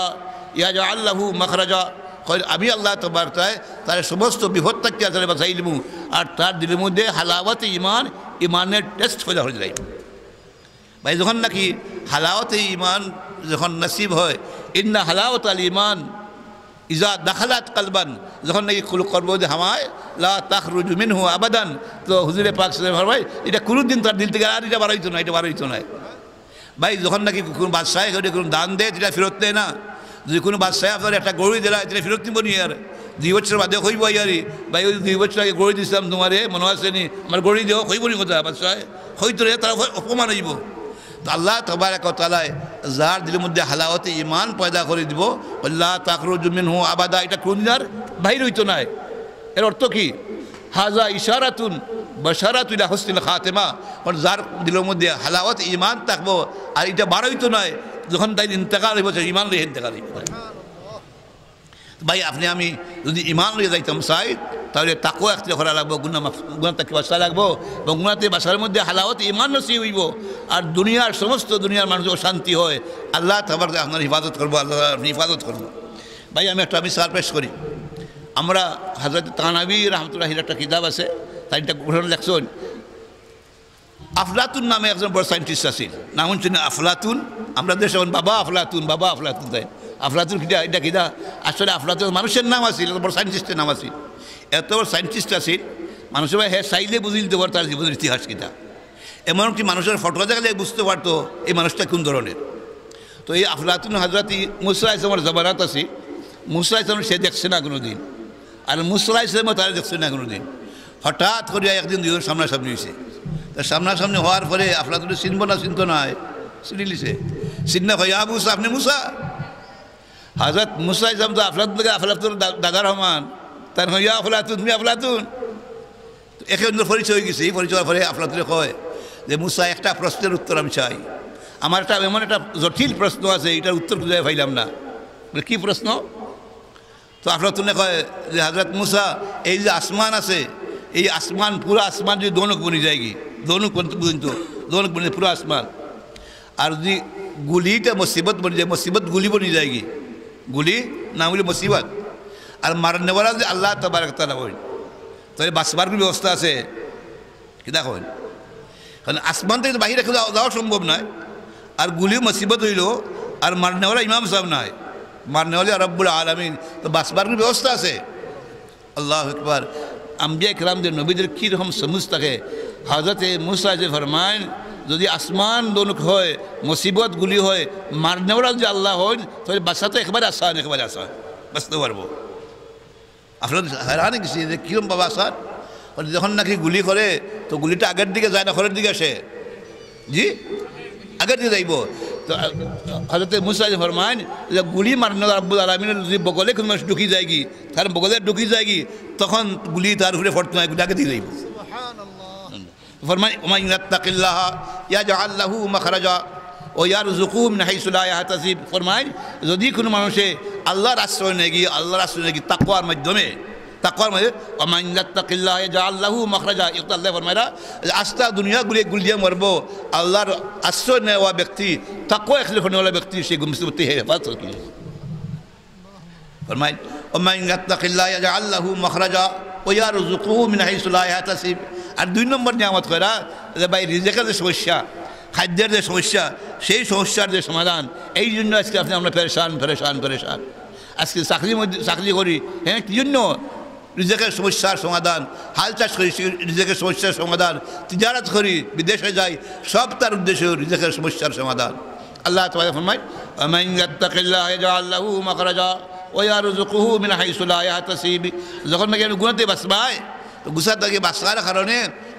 ইয়াজআল লাহু মাখরাজা। আমি আল্লাহ তাবারক ওয়া তাআলা তার সমস্ত বিপদ থেকে তারা বাঁচাই দিব, আর তার দিলের মধ্যে হালাওয়াতে ইমানের টেস্ট পয়দা হয়ে যায়। ভাই যখন নাকি হালাওয়াতে ইমান যখন নসিব হয়, ইন্না হালাওয়াত আল ইমান ইজা দাখালাত কালবান, যখন নাকি করবো যে হামায় লা তাখরুজু মিনহু আবাদান, তো হুজুরে পাক সাল্লাল্লাহু আলাইহি ওয়াসাল্লাম ভাই এটা কোনোদিন তার দিল থেকে আর এটা বার হইতো না। ভাই যখন নাকি কোনো বাদশাহ কোনো দান দেয় এটা ফেরত দেয় না। যদি কোনো বাদশাহ আপনার একটা গরু দিলা এটা ফেরত নিব নি? আর 2 বছর বাদে হইব ইয়ারি, ভাই ওই 2 বছর আগে গড়ি দিছিলাম তোমারে মনে আছে নি, আমার গড়ি দেওয়া হইব নি কথা? বাদশাহ হইতো রে, তারা অপমান হইব। তো আল্লাহ তাবারক ওয়া তাআলা যার দিলের মধ্যে হালাওয়াতে ইমান পয়দা করে দিব, আল্লাহ তাখরুজু মিনহু আবাদা, এটা কোনদিন আর বাইর হইতো না। এর অর্থ কি? হাজা ইশারাতুন বাশারাতু ইলা হুসনিল খাতেমা। যার দিলের মধ্যে হালাওয়াত ইমান থাকবো আর এটা বার হইতো না, যখন তাই ইন্তেকাল হইব ইমান লইয়া ইন্তেকাল হইব। ভাই আপনি আমি যদি ইমান লইয়া যাইতাম চাই, তাহলে তাকওয়া এখতিয়ার করা লাগবো, গুনাহ থেকে বাঁচা লাগবো, এবং গুনাহতে বাঁচার মধ্যে হালাওয়াত ইমান নসিব হইব। আর সমস্ত দুনিয়ার মানুষ শান্তি হয়, আল্লাহ তাবারক আপনার হিফাজত করবো, আল্লাহ আপনি হিফাজত করবো। ভাই আমি একটা মিসাল পেশ করি। আমরা হযরত তানাবী রাহমাতুল্লাহির একটা কিতাব আছে, তাই একটা ঘটনা লেখছেন। আফলাতুন নামে একজন বড় সায়েন্টিস্ট আছেন, নাম হচ্ছে আফলাতুন। আমরা দেশে বাবা আফলাতুন তাই আফলাতুন এটা কিনা আসলে আফলাতুন মানুষের নাম আছে, বড় সায়েন্টিস্টের নাম আছে। এত বড় সায়েন্টিস্ট আছে, মানুষের ভাই হ্যাঁ চাইলে বুঝে দিতে পারতো তার জীবনের ইতিহাস কিনা। এমনকি মানুষের ফটো দেখলে বুঝতে পারতো এই মানুষটা কোন ধরনের। তো এই আফলাতুন হযরত মুসা আলাইহিস সালামের জমানাত আছে। মুসা আলাইহিস সালাম সে দেখছে না কোনো দিন, আর মুসা আলাইহিস সালামও তারা দেখছে না কোনো দিন। হঠাৎ করে একদিন দুজন সামনাসামনি হয়েছে। তার সামনাসামনি হওয়ার পরে আফলাতুন চিনব না, চিনতো না, চিনি লিছে চিন্না ভাই আবু মুসা, আপনি মুসা? হযরত মুসা আলাইহিস সালাম তো আফলাতুন দাদা রহমান, তার হইয়া আফলাতুন, তুমি আফলাতুন। একে অন্য পরিচয় হয়ে গেছে। এই পরিচয়ের পরে আফলাতুনে কয় যে মুসা একটা প্রশ্নের উত্তর আমি চাই, আমার একটা এমন একটা জটিল প্রশ্ন আছে, এটার উত্তর খুঁজে পাইলাম না। বলে কী প্রশ্ন? তো আফলাতুনে কয় যে হযরত মুসা এই যে আসমান আছে, এই আসমান পুরো আসমান যদি দোনক বনি যায়, কি দোনক পর্যন্ত দোনক বনি পুরো আসমান, আর যদি গুলিটা মুসিবত বনি যায়, মুসিবত গুলি বনি যায়, কি গুলি না বলি মুসিবত, আর মারনেওয়ালা যে আল্লাহ তাবারক তাআলা হইন, তাহলে বাঁচবার কি ব্যবস্থা আছে? কি দেখেন, কারণ আসমান থেকে বাহিরে যাওয়া সম্ভব নয়, আর গুলি মুসিবত হইল, আর মারনেওয়ালা ইমাম সাহেব নয়, মারনেওয়ালা রব্বুল আলামিন, তো বাঁচবার কি ব্যবস্থা আছে? আল্লাহু আকবার। আম্বিয়া কিরামদের নবীদের কীরকম সমুজ থাকে। হযরতে মুসা যে ফরমান, যদি আসমান দোনক হয়, মুসিবত গুলি হয়, মারনেওয়ালা যদি আল্লাহ হয়, তাহলে বাঁচা তো একেবারে আসান, একেবারে আসান, বাঁচতে পারবো। আপনার হারানি গেছি যে কীরকম বাবা আসান, যখন নাকি গুলি করে তো গুলিটা আগের দিকে যায় না ঘরের দিকে আসে, জি আগের দিকে যাইব। তো হযরতে মুসা যে ফরমান, যে গুলি মারনে রব্বুল আলামিনের যদি বগলে কোনো মানুষ ঢুকি যায়গি, তার বগলে ঢুকি যায়গি, তখন গুলি তার উপরে ফটতে নয়, গুলি আগে দিয়ে যাইব। ফরমান ওমান ইয়াত্তাকিল্লাহ ইয়াজআল লাহু মাখরাজা ও ইয়ারযুকুহু মিন হাইসু লা ইয়াহতাসিব। ফরমান যদি কোনো মানুষে আল্লাহর আশ্রয় নেয় গিয়ে, আল্লাহর আশ্রয় নেয় গিয়ে তাকওয়ার মাধ্যমে, তাকওয়ার মধ্যে ওমান ইয়াত্তাকিল্লাহ ইয়াজআল লাহু মাখরাজা, এটা আল্লাহ ফরমায়রা আস্তা দুনিয়া গুলিয়ে মরবো, আল্লাহর আশ্রয় নেওয়া ব্যক্তি, তাকওয়া ইখলাস করনেওয়ালা ব্যক্তি সে মুসিবত থেকে হেফাজত করে। ফরমান ওমান ইয়াত্তাকিল্লাহ ইয়াজআল লাহু মাখরাজা ও ইয়ারযুকুহু মিন হাইসু লা ইয়াহতাসিব। আর 2 নম্বর নিয়ামত করা যে ভাই রিজিকের যে সমস্যা, খাদ্যের যে সমস্যা, সেই সমস্যার যে সমাধান, এই জন্য আজকে আমরা পেরেশান। আজকে চাকরি করি, হ্যাঁ কী জন্য? রিজিকের সমস্যার সমাধান। হাল চাষ করি, রিজিকের সমস্যার সমাধান। তিজারত করি, বিদেশে যাই, সব তার উদ্দেশ্য রিজিকের সমস্যার সমাধান। আল্লাহ তাআলা ফরমায় ওমান ইয়াত্তাকিল্লাহ ইয়াজআল লাহু মাখরাজা ওয়া ইয়ারযুকুহু মিন হাইসু লা ইয়াহতাসিব। যখন নাকি আমি গুনাহতে বাঁচবাই, তো গুছার তাকে বাঁচার কারণে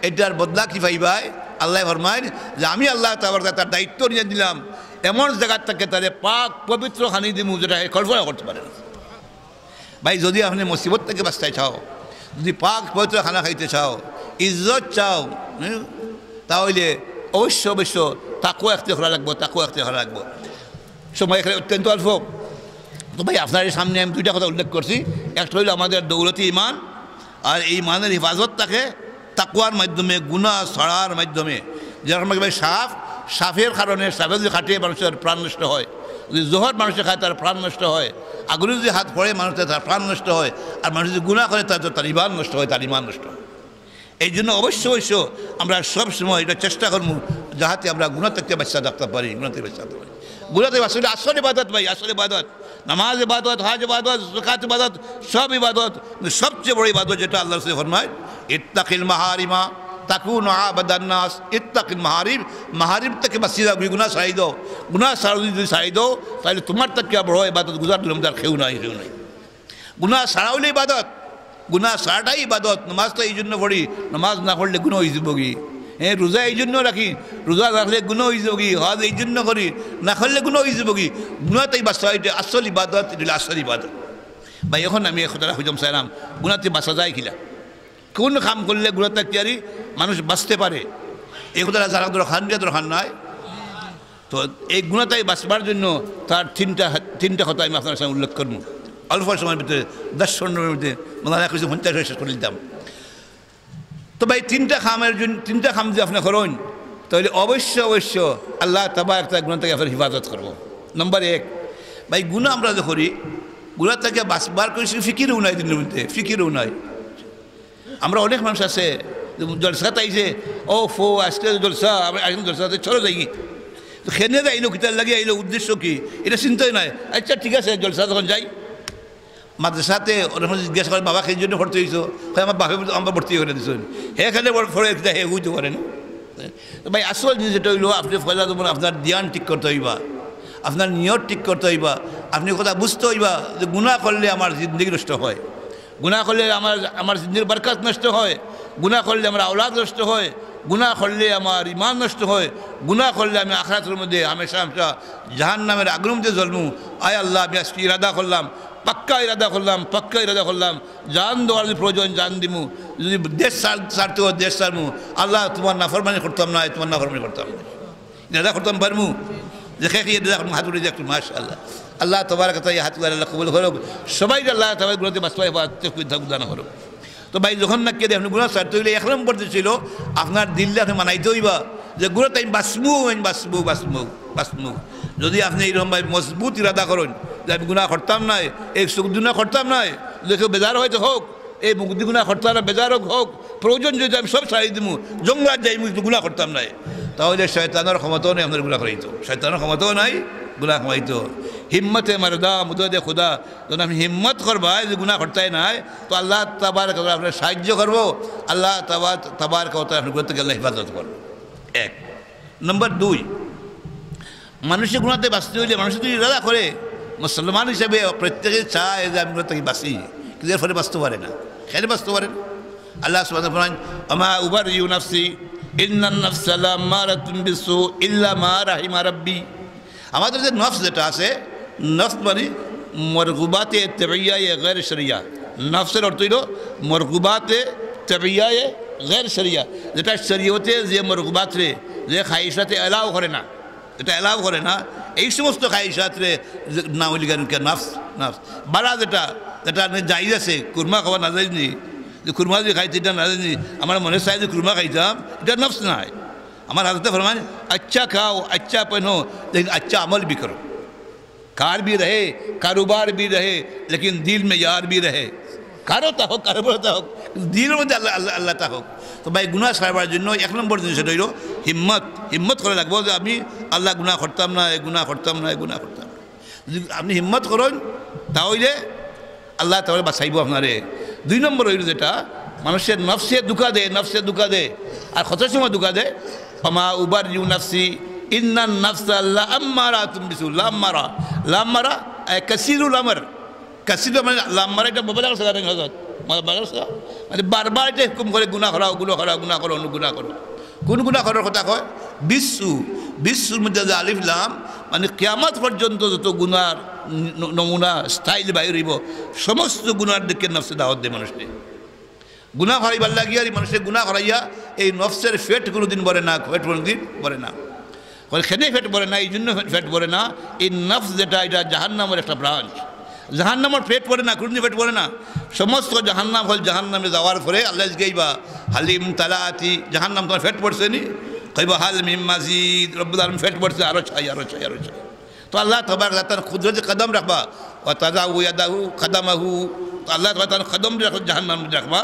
এটার বদলা কি পাইবাই? আল্লাহ ফরমায় যে আমি আল্লাহ তাআলা তার দায়িত্ব নিয়ে দিলাম, এমন জায়গার থেকে তাদের পাক পবিত্র খানি দিমু যেটা কল্পনা করতে পারে না। ভাই যদি আপনি মুসিবত থেকে বাঁচতে চাও, যদি পাক পবিত্র খানা খাইতে চাও, ইজ্জত চাও, তাহলে অবশ্য তাকওয়া ইখতিয়ার করা লাগবে। সময় এখানে অত্যন্ত অল্প। তো ভাই আপনার সামনে আমি 2টা কথা উল্লেখ করছি। একটা হইল আমাদের দৌলতি ঈমান, আর এই ইমানের হেফাজত থাকে তাকওয়ার মাধ্যমে, গুনাহ ছাড়ার মাধ্যমে। যেরকম ভাই সাফের কারণে, সাফে যদি খাটিয়ে মানুষের প্রাণ নষ্ট হয়, যদি জোহর মানুষের খায় তার প্রাণ নষ্ট হয়, আগুনে যদি হাত পড়ে মানুষের তার প্রাণ নষ্ট হয়, আর মানুষ যদি গুনাহ করে তার ঈমান নষ্ট হয়, তার ঈমান নষ্ট হয়। এই জন্য অবশ্য আমরা সব সময় এটা চেষ্টা করবো যাহাতে আমরা গুনাহ থেকে বাঁচা থাকতে পারি, গুনাহ থেকে বাঁচলে আসল ইবাদত ভাই, আসল ইবাদত। নামাজ ইবাদত, হজ ইবাদত, যাকাত ইবাদত, সব ইবাদত। সবচেয়ে বড় ইবাদত যেটা আল্লাহ রাসূল ফরমায়, ইত্তাকিল মাহারিমা তাকুনু আবাদান নাস। ইত্তাকিল মাহারিম থেকে বাঁচিয়ে গুনাহ ছাড়াই দাও। গুনাহ যদি ছাড়াই দাও, তাহলে তোমার থেকে বড় ইবাদত গুজার দিলাম, তার কেউ নাই। গুনাহ ছাড়া হইলে ইবাদত, গুনাহ ছাড়াটাই ইবাদত। নামাজ তো এই জন্য পড়ি, নামাজ না পড়লে গুনাহ হয়ে যাব কি? হ্যাঁ, রোজা এই জন্য রাখি, রোজা রাখলে গুনাহ হয়ে যাব কি? হজ এই জন্য করি, না করলে গুনাহ হয়ে যাব কি? গুনাহটাই বাঁচা, এটা আসল ইবাদত, এটা আসল ইবাদত। ভাই এখন আমি কথা খুঁজম চাইলাম, গুনাহতে বাঁচা যায় কিনা? কোন কাম করলে গুনাহ থেকে মানুষ বাঁচতে পারে? এই কথাটা যারা দরকার নয়। তো এই গুনাহটাই বাঁচবার জন্য তার তিনটা কথা আমি আপনার সামনে উল্লেখ করবো অল্প সময়ের ভিতরে, 10 মিনিটের মধ্যে। মানে 50 শেষ করে দিতাম। তো ভাই তিনটা খাম যদি আপনি করেন, তাহলে অবশ্য আল্লাহ তাবারক তাআলা গুনাহ থেকে আপনার হিফাজত করবো। নম্বর 1, ভাই গুনাহ আমরা যে করি, গুনাহ থেকে বাঁচবার করেছি, ফিকিরও নাই দিনের মধ্যে, ফিকিরও নাই। আমরা অনেক মানুষ আছে জলসা তাইছে, ও ফো আজকে জলসা, আমরা একদম জলসাতে চলে যাই, তো খেনে যাইলো কিতার লাগে আইলো, উদ্দেশ্য কি এটা চিন্তাই নাই। আচ্ছা ঠিক আছে, জলসা যখন যাই, মাদ্রাসাতে জিজ্ঞেস করেন বাবা সেই জন্য ভর্তি হয়েছো, আমার বাপে আমরা ভর্তি করে দিচ্ছেন, সেখানে হে বুঝতে পারেন। ভাই আসল জিনিস যেটা হইলো, আপনি ফয়লা দেবেন, আপনার ধ্যান ঠিক করতে হইবা, আপনার নিয়ত ঠিক করতে হইবা, আপনি কথা বুঝতে হইবা যে গুনাহ করলে আমার জিন্দগি নষ্ট হয়, গুনাহ করলে আমার জিন্দগির বরকত নষ্ট হয়, গুনাহ করলে আমার আওলাদ নষ্ট হয়, গুনাহ করলে আমার ইমান নষ্ট হয়, গুনাহ করলে আমি আখিরাতের মধ্যে হামেশা জাহান্নামের আগুনের মধ্যে জ্বলমু। আয় আল্লাহ, আমি আজকে ইরাদা করলাম, পাক্কা ইরাদা করলাম, জান দেওয়ার যদি প্রয়োজন জান দিমু, যদি দেশ ছাড়তে হয় দেশ ছাড়মু। আল্লাহ তোমার নাফরমানি করতাম না, তোমার নাফরমানি করতাম না, ইরাদা করতাম পারমু। দেখে কি ইরাদা করবো, হাতুড়ি দেখুন মাশাআল্লাহ। আল্লাহ তাবারক ওয়া তাআলা এই হাতুড়ি আল্লাহ কবুল করুক, সবাই আল্লাহ তাবারক গুনাহতে বাঁচতে দান করুক। তো ভাই যখন না কে আপনি গুনাহ ছাড়তে হইলে 1 নম্বর ছিল আপনার দিল্লি আপনি মানাইতে হইবা যে গুনাহ তাই বাঁচমু। যদি আপনি এইরকম ভাই মজবুত ইরাদা করেন যে আমি গুনাহ করতাম না, 100 গুনাহ করতাম না, দেখে বেজার হয়তো হোক, এই মুক্তি গুণা করতাম না, বেজার হোক, প্রয়োজন যদি আমি সব ছাড়িয়ে দিব, জঙ্গলার যাই কিন্তু গুণা করতাম নাই, তাহলে শয়তানের ক্ষমতাও নেই আমাদের গুণা করাইতো, শয়তানের ক্ষমতাও নাই গুণা কমাইতো। হিম্মতে মারদা মুদে খুদা, যখন আপনি হিম্মত করবা যে গুণা করতে নাই, তো আল্লাহ তাবারক ওয়া তাআলা আপনার সাহায্য করবো, আল্লাহ তাবারক ওয়া তাআলা আপনার গুণা থেকে আল্লাহ হেফাজত করবো। এক নম্বর 2, মানুষের গুণাতে বাঁচতে হইলে মানুষ যদি ইরাদা করে, মুসলমান হিসেবে প্রত্যেকে চায় যে আমি গুণা থেকে বাঁচি, কিন্তু এর ফলে বাঁচতে পারে না, কেন বাঁচতে পারেন? আল্লাহ সুবহানাহু ওয়া তাআলা আমা উবারিউ নাফসি ইন্নান নাফসা লাম্মারাতুন বিসু ইল্লা মা রাহিমা রাব্বি। আমাদের যে নফস যেটা আছে, নফস মানে মরগুবাতে তবিয়ায়ে গैर শরিয়া, নফসের অর্থ হইল মরগুবাতে তবিয়ায়ে गैर শরিয়া, যেটা শরীয়তে যে মরগুবাত রে, যে খাইশাতে এলাও করে না, এটা এলাও করে না, এই সমস্ত খাইশাত রে না হইলে নফস। নফস বাড়া যেটা যেটা জায়েজ আছে, কুরমা খাওয়া না জায়েজ নি, যে কুরমা যদি খাইতে এটা না জায়েজ নি, আমার মনে চাই যে কুরমা খাইতাম, এটা নফস নাই। আমার हज़रत फरमान अच्छा खाओ, अच्छा पहनो, लेकिन अच्छा अमल भी करो, कार भी रहे, कारोबार भी रहे, लेकिन दिल में यार भी रहे, কারোটা হোক কারোটা হোক, দিনের মধ্যে আল্লাহ আল্লাহ আল্লাহটা হোক। তো ভাই গুনাহ সারবার জন্য 1 নম্বর জিনিস সেটা হইল হিম্মত করে লাগবো যে আমি আল্লাহ গুনাহ করতাম না, গুনাহ করতাম না, গুনাহ করতাম না। যদি আপনি হিম্মত করেন তাহলে আল্লাহ তাহলে বাঁচাইব আপনারে। 2 নম্বর হইল যেটা মানুষের নফসে দুঃখা দেয়, নফসে দুঃখা দেয়, আর কত সময় দুঃখা দেয়, আমা উবারিউ নাফসি ইন্নান নাফসা লাম্মারাতুন বিসু, লাম্মারা কাসিরুল আমর, কাসির মানে লাম্মারা এটা মোবাইল সাধারণ হজরত মানে বারবার এটা হুকুম করে গুণা করা, গুলো করা, গুণা করো, অনুগুণা করো। কোন গুণা করার কথা কয়? বিশ্বর মধ্যে যে আলিফ লাম মানে কিয়ামত পর্যন্ত যত গুনার নমুনা স্টাইল বাইর হইব, সমস্ত গুনার দিকে নফসে দাওয়াত দেয় মানুষকে। গুনাহ করাইবার লাগিয়া মানুষের গুনাহ করাইয়া এই নফসের ফেট কোনোদিন বলে না, ফেট কোনোদিন বলে না, খেনে ফেট বলে না, এই জন্য ফেট বলে না। এই নফস যেটা এটা জাহান্নামের একটা ব্রাঞ্চ, জাহান্নামের পেট পড়ে না, কোনদিন পেট পড়ে না। সমস্ত জাহান্নাম হল জাহান্নামে যাওয়ার পরে আল্লাহ গেইবা হালিম তালাতি, জাহান্নাম তোমার ফেট পড়ছে নি, কইবা হালিম মাজিদ, রব্বুল আলামিন ফেট পড়ছে, আরো চাই, আরো চাই, আরো চাই। তো আল্লাহ তবারক ওয়া তাআলা কুদরতে কদম রাখবা, ওয়া তাজাউ ইয়াদাহু কদমাহু, আল্লাহ তবারক ওয়া তাআলা কদম রাখো জাহান্নাম রাখবা,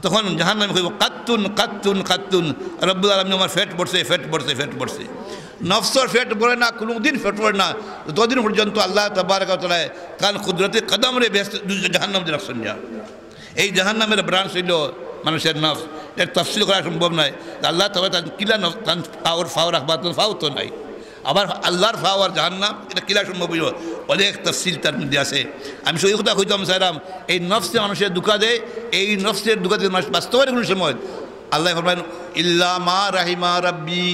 তখন জাহান্নামে কইব কাত্তুন কাত্তুন কাত্তুন, রব্বুল আলামিন আমার ফেট পড়ছে, ফেট পড়ছে, ফেট পড়ছে। নফসর ফেট পড়ে না, কোনোদিন ফেট পড়ে না যতদিন পর্যন্ত আল্লাহ তাবারক ওয়া তাআলা কান কুদরতে কদম রে জাহান্নাম দিয়ে রাখছেন। এই জাহান্নামের ব্রাঞ্চ হইল মানুষের নফস, এর তফসিল করা সম্ভব নয়। আল্লাহ তাবারক কিলা নফস ফাও রাখবা, ফাও তো নাই, আবার আল্লাহর ফাও আর জাহান্নাম এটা কিলা সম্ভব হইল, অনেক তফসিল তার মধ্যে আছে। আমি সেই কথা কইতাম চাইলাম, এই নফসে মানুষের দুঃখা দেয়, এই নফসের দুঃখা দিয়ে মানুষ বাস্তবের কোনো সময় আল্লাহ ফরমান ইল্লা মা রাহিমা রাব্বি,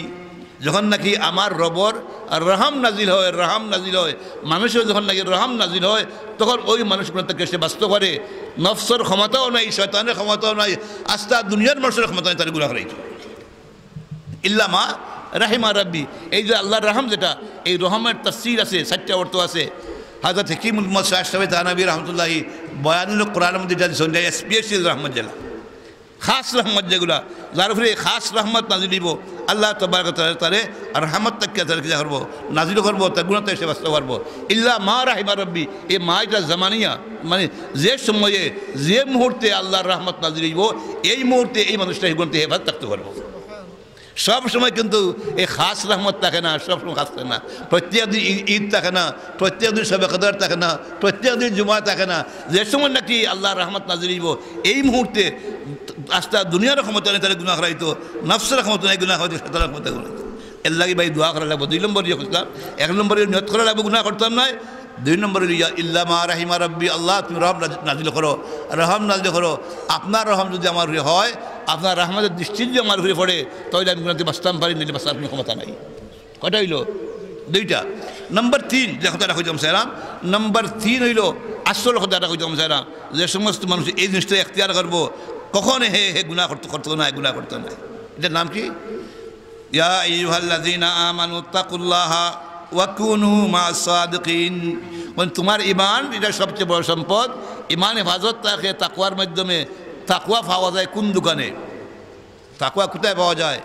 যখন নাকি আমার রবর রহম নাজিল হয়, রহম নাজিল হয়, মানুষের যখন নাকি রহম নাজিল হয়, তখন ওই মানুষগুলো তাকে সে বাস্তব করে। নফসর ক্ষমতাও নাই, শয়তানের ক্ষমতাও নাই, আস্তা দুনিয়ার মানুষের ক্ষমতা নেই তার গুনাহ করে। ইল্লা মা রাহিমা রাব্বি, এই যে আল্লাহর রহম যেটা, এই রহমের তাফসীর আছে, 4টা অর্থ আছে। হযরত হাকিমুল মুসাহ তানাবী রাহমাতুল্লাহি বয়ানুল কোরআনের মধ্যে যা শুনলে স্পেশাল রহমত জেলা, খাস রহমত যেগুলা, যার উপরে খাস রহমত নাজিল দিব, আল্লাহ তবারক ওয়া তাআলা তারে রহমত তাকে তার কি করব, নাজিল করব, তার গুনাহ থেকে বাঁচতে পারবো। ইল্লা মা রাহিমা রাব্বি, এই মা এটা জামানিয়া, মানে যে সময়ে যে মুহূর্তে আল্লাহর রহমত নাজিল দিব, এই মুহূর্তে এই মানুষটা এই গুণতে হেফাজত থাকতে পারবো। সব সময় কিন্তু এই খাস রহমত থাকে না, সব সময় খাস থাকে না। প্রত্যেক দিন ঈদ থাকে না, প্রত্যেক দিন শবে কদর থাকে না, প্রত্যেক দিন জুমা থাকে না। যে সময় নাকি আল্লাহর রহমত নাজিল দিব, এই মুহূর্তে আস্তা দুনিয়ার ক্ষমতা নেই তাহলে গুনাহ করাইতো, নফসের ক্ষমতা নেই গুনাহ করাইতো, শয়তানের ক্ষমতা করাইতো। এর লাগে ভাই দোয়া করা লাগবে। 2 নম্বর ইয়ে করতাম, 1 নম্বরে নিয়ত করা লাগবে গুনাহ করতাম নয়। 2 নম্বরে ইল্লা মা রাহিমা রাব্বি, আল্লাহ তুমি রহম নাজিল করো, রহম নাজিল করো। আপনার রহম যদি আমার হয়, আপনার রহমতের দৃষ্টি যদি আমার ঘুরে পড়ে, তাহলে আমি গুনাহতে বাঁচতাম পারি, নিলে বাঁচার কোনো ক্ষমতা নাই। কটা হইল? 2টা। নম্বর 3 যে কথাটা কইতাম চাইলাম, নম্বর 3 হইল আসল কথাটা কইতাম চাইলাম, যে সমস্ত মানুষ এই জিনিসটা এখতিয়ার করবো, কখন হে গুনাহ করতো না, গুনাহ করতো না। এটার নাম কি? ইয়া আইয়ুহাল্লাযীনা আমানু তাকুল্লাহা ওয়া কুনু মা'আস সাদিকিন। তোমার ঈমান এটা সবচেয়ে বড় সম্পদ। ঈমান হেফাজত থাকে তাকওয়ার মাধ্যমে। তাকওয়া পাওয়া যায় কোন দোকানে? তাকওয়া কোথায় পাওয়া যায়?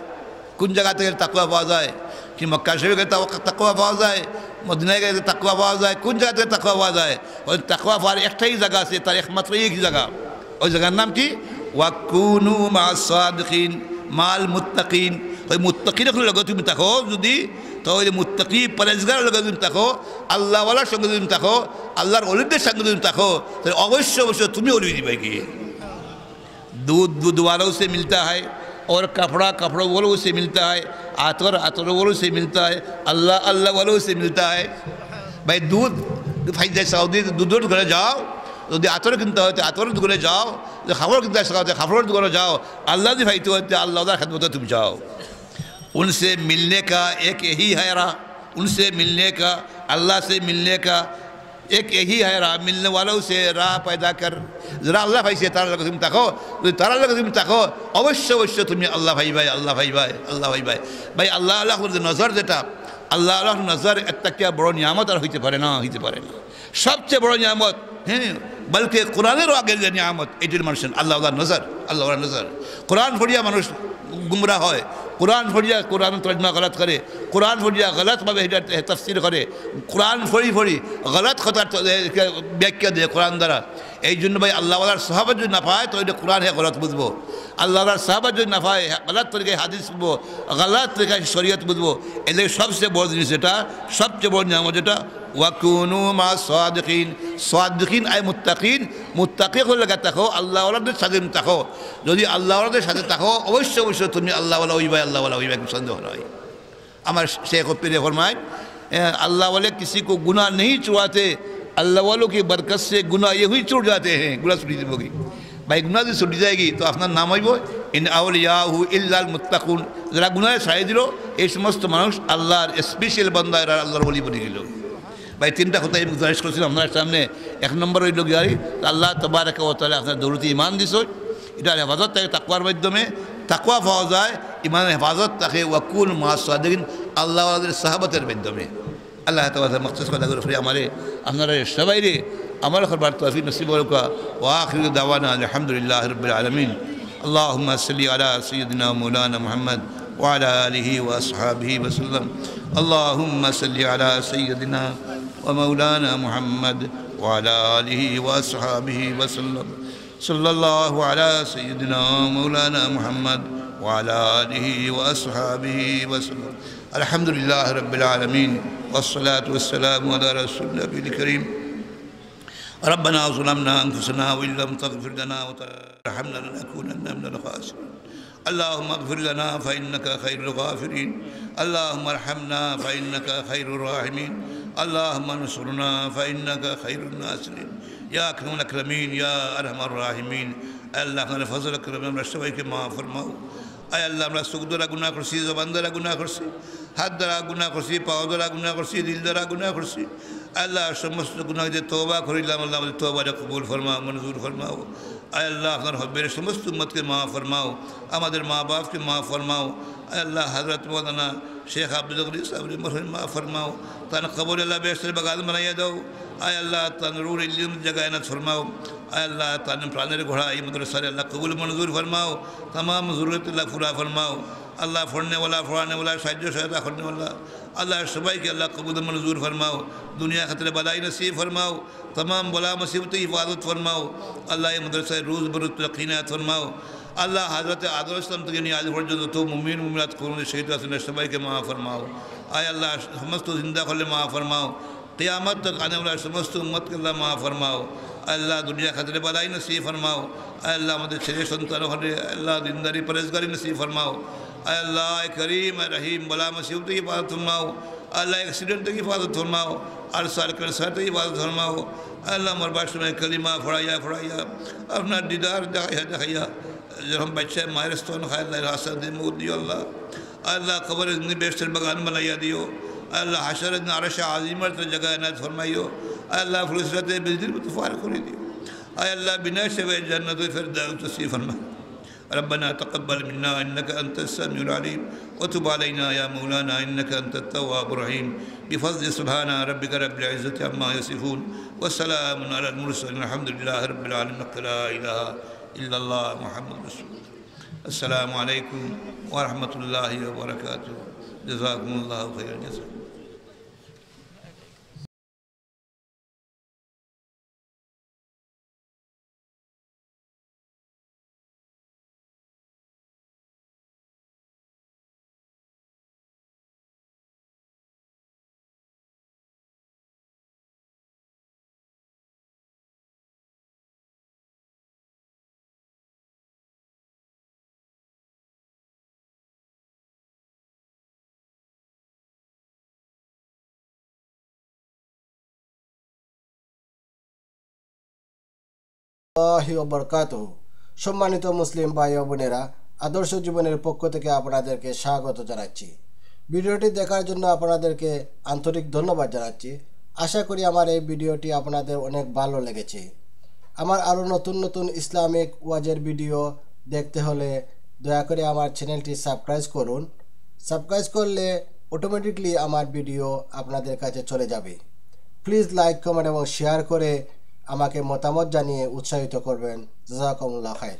কোন জায়গা থেকে তাকওয়া পাওয়া যায়? কি মক্কা শরীফে গেলে তাকওয়া পাওয়া যায়, মদিনায় গেলে তাকওয়া পাওয়া যায়, কোন জায়গা থেকে তাকওয়া পাওয়া যায়? ওই তাকওয়া পাওয়ার একটাই জায়গা আছে, তার একমাত্র একই জায়গা। ওই জায়গার নাম কি? ওয়াকুনু মা'আস সাদিকিন, মাল মুত্তাকিন। ওই মুত্তাকিনের লগে তুমি থাকো যদি, তো ওই মুত্তাকি পরেজগার লগে তুমি থাকো, আল্লাহওয়ালার সঙ্গে তুমি থাকো, আল্লাহর ওলিদের সঙ্গে তুমি থাকো, তাহলে অবশ্যই অবশ্যই তুমি ওলি দিবে কি। दूध दूध वालों से मिलता है, और कपड़ा कपड़ों वालों से मिलता है, आतर आतर वालों से मिलता है, अल्लाह अल्लाह वालों से मिलता है। भाई दूध भाई जैसे सऊदी दूध दुकाने जाओ, যদি আতর কিনতে হয় আতরের দোকানে যাও, যদি খাবার কিনতে হয় খাবারের দোকানে যাও, আল্লাহ যদি ভাইতে হয় আল্লাহ খেদমতে তুমি যাও। उनसे मिलने का एक यही है राह, उनसे मिलने का, अल्लाह से मिलने का एक यही है राह। मिलने वालों से राह पैदा कर। जरा अल्लाह भाई से तारा लगे तुम ताको, तारा लगे तुम ताको, अवश्य अवश्य तुम्हें अल्लाह भाई भाई अल्लाह भाई भाई अल्लाह भाई भाई भाई अल्लाह अल्लाह नजर जेटा, अल्लाह अल्लाह नजर একটা क्या বড় নিয়ামত আর হইতে পারে না, হইতে পারে না। সবচেয়ে বড় নিয়ামত, হ্যাঁ, বলকে কোরআনেরও আগের যে নিয়ামত, এটির মানুষের আল্লাহ নজর, আল্লাহ নজর। কোরআন পড়িয়া মানুষ গুমরা হয়, কোরআন পড়িয়া কোরআন তর্জমা গলত করে, কোরআন পড়িয়া গলতভাবে এটা তাফসীর করে, কোরআন পড়ি পড়ি গলত কথার ব্যাখ্যা দেয় কোরআন দ্বারা। এই জন্য ভাই আল্লাহওয়ালার সাহাবা যদি না পায় তো এটা কোরআন হে গলত বুঝবো, আল্লাহওয়ালার সাহাবা যদি না পায় গলত তরিকায় হাদিস বুঝবো, গলত তরিকায় শরীয়ত বুঝবো। এদের সবচেয়ে বড় জিনিস এটা, সবচেয়ে বড় নিয়ামত যেটা, ওয়াকুনু মা সাদিকিন। সাদিকিন আই মুত্তাকিন, মুত্তাকি হলে থাকো, আল্লাহওয়ালাদের সাথে থাকো। যদি আল্লাহওয়ালাদের সাথে থাকো অবশ্যই অবশ্যই তুমি আল্লাহওয়ালা হইবা, আল্লাহওয়ালা হইবা, কোনো সন্দেহ নয়। আমার शेख पीर फरमाए, अल्लाह वाले किसी को गुनाह नहीं छुड़ाते, अल्लाह वालों की बरकत से गुनाह ये हुई छूट जाते हैं। गुनाह छुटी होगी भाई, गुनाह जो छुटी जाएगी तो अपना नाम आइब इन आउलियाहु इल्लाल मुत्ताकुन। যারা গুনাহে ছাড়িয়ে দিল এই সমস্ত মানুষ আল্লাহর স্পেশাল বান্দা, এরা আল্লাহর ওলি বনে গেল। ভাই তিনটা কথা আমি গুজারিশ করছিলাম আপনার সামনে। এক নম্বর হইল গিয়ে আল্লাহ তাবারাকা ওয়া তাআলা আপনার দৌলতে ইমান দিছ, এটার হেফাজত থাকে তাকওয়ার মাধ্যমে। তাকওয়া পাওয়া যায়, ইমানের হেফাজত থাকে ওয়াকুন মা'আস সাদিকিন, আল্লাহওয়ালাদের সাহাবাতের মাধ্যমে। আল্লাহ তাআলা মখসুস কথা করে আমারে আপনারা সবাই রে আমল করবার তৌফিক নসিব করুক। ওয়া আখিরু দাওয়ানা আলহামদুলিল্লাহি রাব্বিল আলামিন। আল্লাহুম্মা সাল্লি আলা সাইয়্যিদিনা মাওলানা মুহাম্মদ ওয়া আলা আলিহি ওয়া আসহাবিহি ওয়া সাল্লাম। আল্লাহুম্মা সাল্লি আলা সাইয়্যিদিনা ওয়া মাওলানা মুহাম্মদ ওয়া আলা আলিহি ওয়া আসহাবিহি ওয়া সাল্লাম। सल्लल्लाहु अला सय्यिदिना मौलाना मुहम्मद व अला आलिहि व अस्हाबिहि व सल्लम। अल्हम्दुलिल्लाहि रब्बिल आलमीन वस्सलातु वस्सलामु अला रसूलिल करीम। रब्बना ज़लमना अनफुसना व इल्लम तग़फिर लना व तरहमना लनकूनन्ना मिनल ख़ासिरीन। अल्लाहुम्मा इग़फिर लना फ़इन्नका ख़ैरुल ग़ाफ़िरीन। अल्लाहुम्मा अर्हमना फ़इन्नका ख़ैरुर राहिमीन। अल्लाहुम्मा अंसुरना फ़इन्नका ख़ैरुन नासिरीन। या अकरमुल अकरमीन या अरहमर राहिमीन। अल्लाह अपना फजल करम আমরা সবাইকে মাফ ফরমাও। আয় আল্লাহ আমরা চোখ দ্বারা গুনাহ করছি, জবান দ্বারা গুনাহ করছি, হাত দ্বারা গুনাহ করছি, পা দ্বারা গুনাহ করছি, দিল দ্বারা গুনাহ করছি। আল্লাহ সমস্ত গুনাহ থেকে তওবা করিলাম, আল্লাহ আমাদের তওবাটা কবুল ফরমাও, মঞ্জুর ফরমাও। আয় আল্লাহ আপনার হব্বের সমস্ত উম্মতকে মাফ ফরমাও, আমাদের মা বাপকে মাফ ফরমাও। আয় আল্লাহ হযরত মাওলানা শেখ আব্দুল গনি সাহেব মরহুম মাফ ফরমাও, তার কবর আল্লাহ বেহেশতের বাগান বানাইয়া দাও। আয় আল্লাহ তানরুর ইলম জায়গায় না ফরমাও। আয় আল্লাহ তান প্রাণের ঘোড়া এই মাদ্রাসার আল্লাহ কবুল মঞ্জুর ফরমাও, तमाम ज़रूरत अल्लाह पूरा फरमाओ। अल्लाह पढ़ने वाला पढ़ाने वाला साहित्य सहायता करने वाला अल्लाह सबाई के अल्लाह कबूल मंजूर फरमाओ। दुनिया खतरे बलाई नसीब फरमाओ, तमाम बला मुसीबत हिफाजत फरमाओ। अल्लाह ये मदरसा रोज़ बरोज़ यकीनात फरमाओ। अल्लाह हज़रत आदम अलैहिस्सलाम तक यानी आज पर्यন্ত तो मुमिन मुमिनात कौन शहीद ने सबाई के माफ़ फरमाओ। आय अल्लाह समस्त जिंदा खोले माफ़ फरमाओ, क़यामत तक आने वाला समस्त उम्मत के अल्लाह माफ़ फरमाओ। अल्लाह दुनिया खतरे बलाई नसीब फरमाओ। अल्लाह मदद छे संतान अल्लाह दिनदारी परहेज़गारी नसीब फरमाओ। अल्लाह करीम रहीम बला मुसीबत की हिफाजत फरमाओ। अल्लाह एक्सीडेंट की हिफाजत फरमाओ, अरसाल कैंसर की हिफाजत फरमाओ। अल्लाह मरबाश में कलिमा फड़ाया फड़ाया अपना दीदार दिखाया दिखाया जब हम बच्चे मायरस्तों खाए मौत दियो। अल्लाह अल्लाह कबर बेशतर बगान बनाया दियो। अल्लाह हशर अरश आज़िमत जगह इनायत फरमाइयो। अल्लाह फुरसत बिजदिल मुतफ़ार खोली दियो। अल्लाह बिना शव जन्नत फिरदौस नसीब फरमा। रब्बना तक़ब्बल मिन्ना इन्नका अंतस समीउल अलीम व तुब अलैना या मौलाना इन्नका अंतत तव्वाबुर रहीम। बिफ़ज़्लि सुब्हाना रब्बिका रब्बिल इज़्ज़ति अम्मा यसिफ़ून व सलामुन अलल मुरसलीन वल्हम्दुलिल्लाहि रब्बिल आलमीन। ला इलाहा इल्लल्लाह मुहम्मदुर रसूलुल्लाह। अस्सलामु अलैकुम व रहमतुल्लाहि व बरकातुहू। জাযাকুমুল্লাহু খাইরাল জাযা। বরকাতুহু। সম্মানিত মুসলিম ভাই ও বোনেরা, আদর্শ জীবনের পক্ষ থেকে আপনাদেরকে স্বাগত জানাচ্ছি। ভিডিওটি দেখার জন্য আপনাদেরকে আন্তরিক ধন্যবাদ জানাচ্ছি। আশা করি আমার এই ভিডিওটি আপনাদের অনেক ভালো লেগেছে। আমার আরও নতুন নতুন ইসলামিক ওয়াজের ভিডিও দেখতে হলে দয়া করে আমার চ্যানেলটি সাবস্ক্রাইব করুন। সাবস্ক্রাইব করলে অটোমেটিকলি আমার ভিডিও আপনাদের কাছে চলে যাবে। প্লিজ লাইক, কমেন্ট এবং শেয়ার করে আমাকে মতামত জানিয়ে উৎসাহিত করবেন। জাযাকুমুল্লাহ খাইর।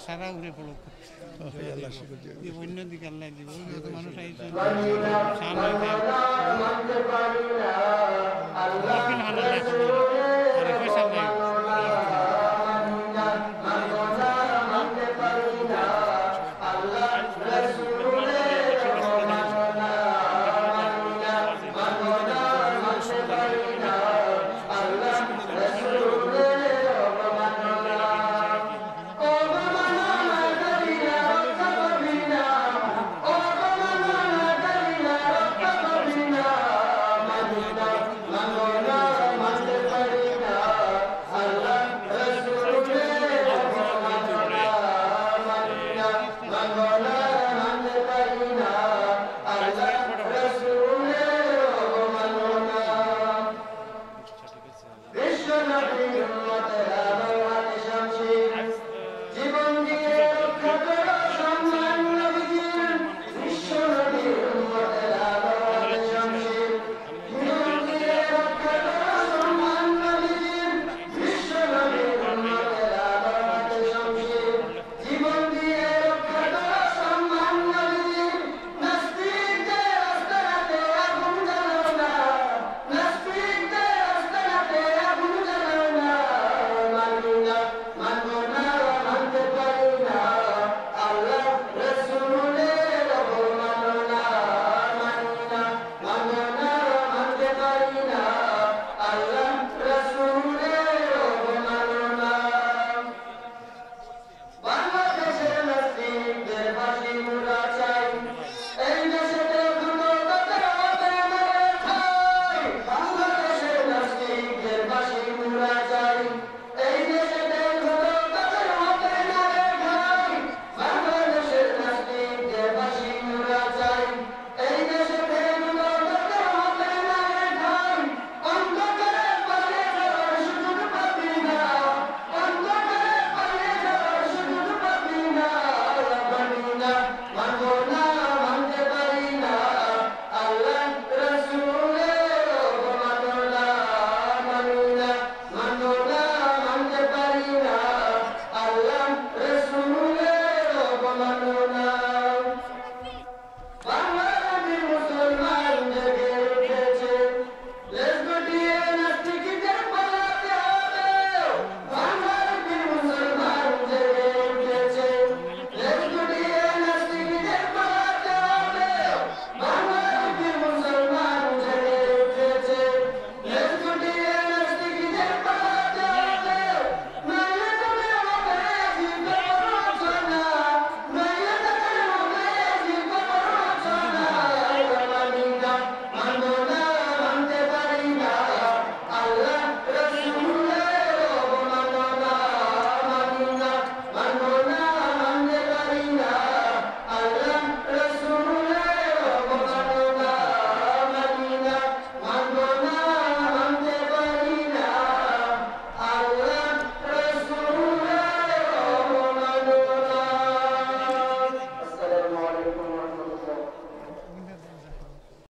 সারা ঘুরে পড়ো অন্য দিকে আল্লাহ দিব মানুষ আইসে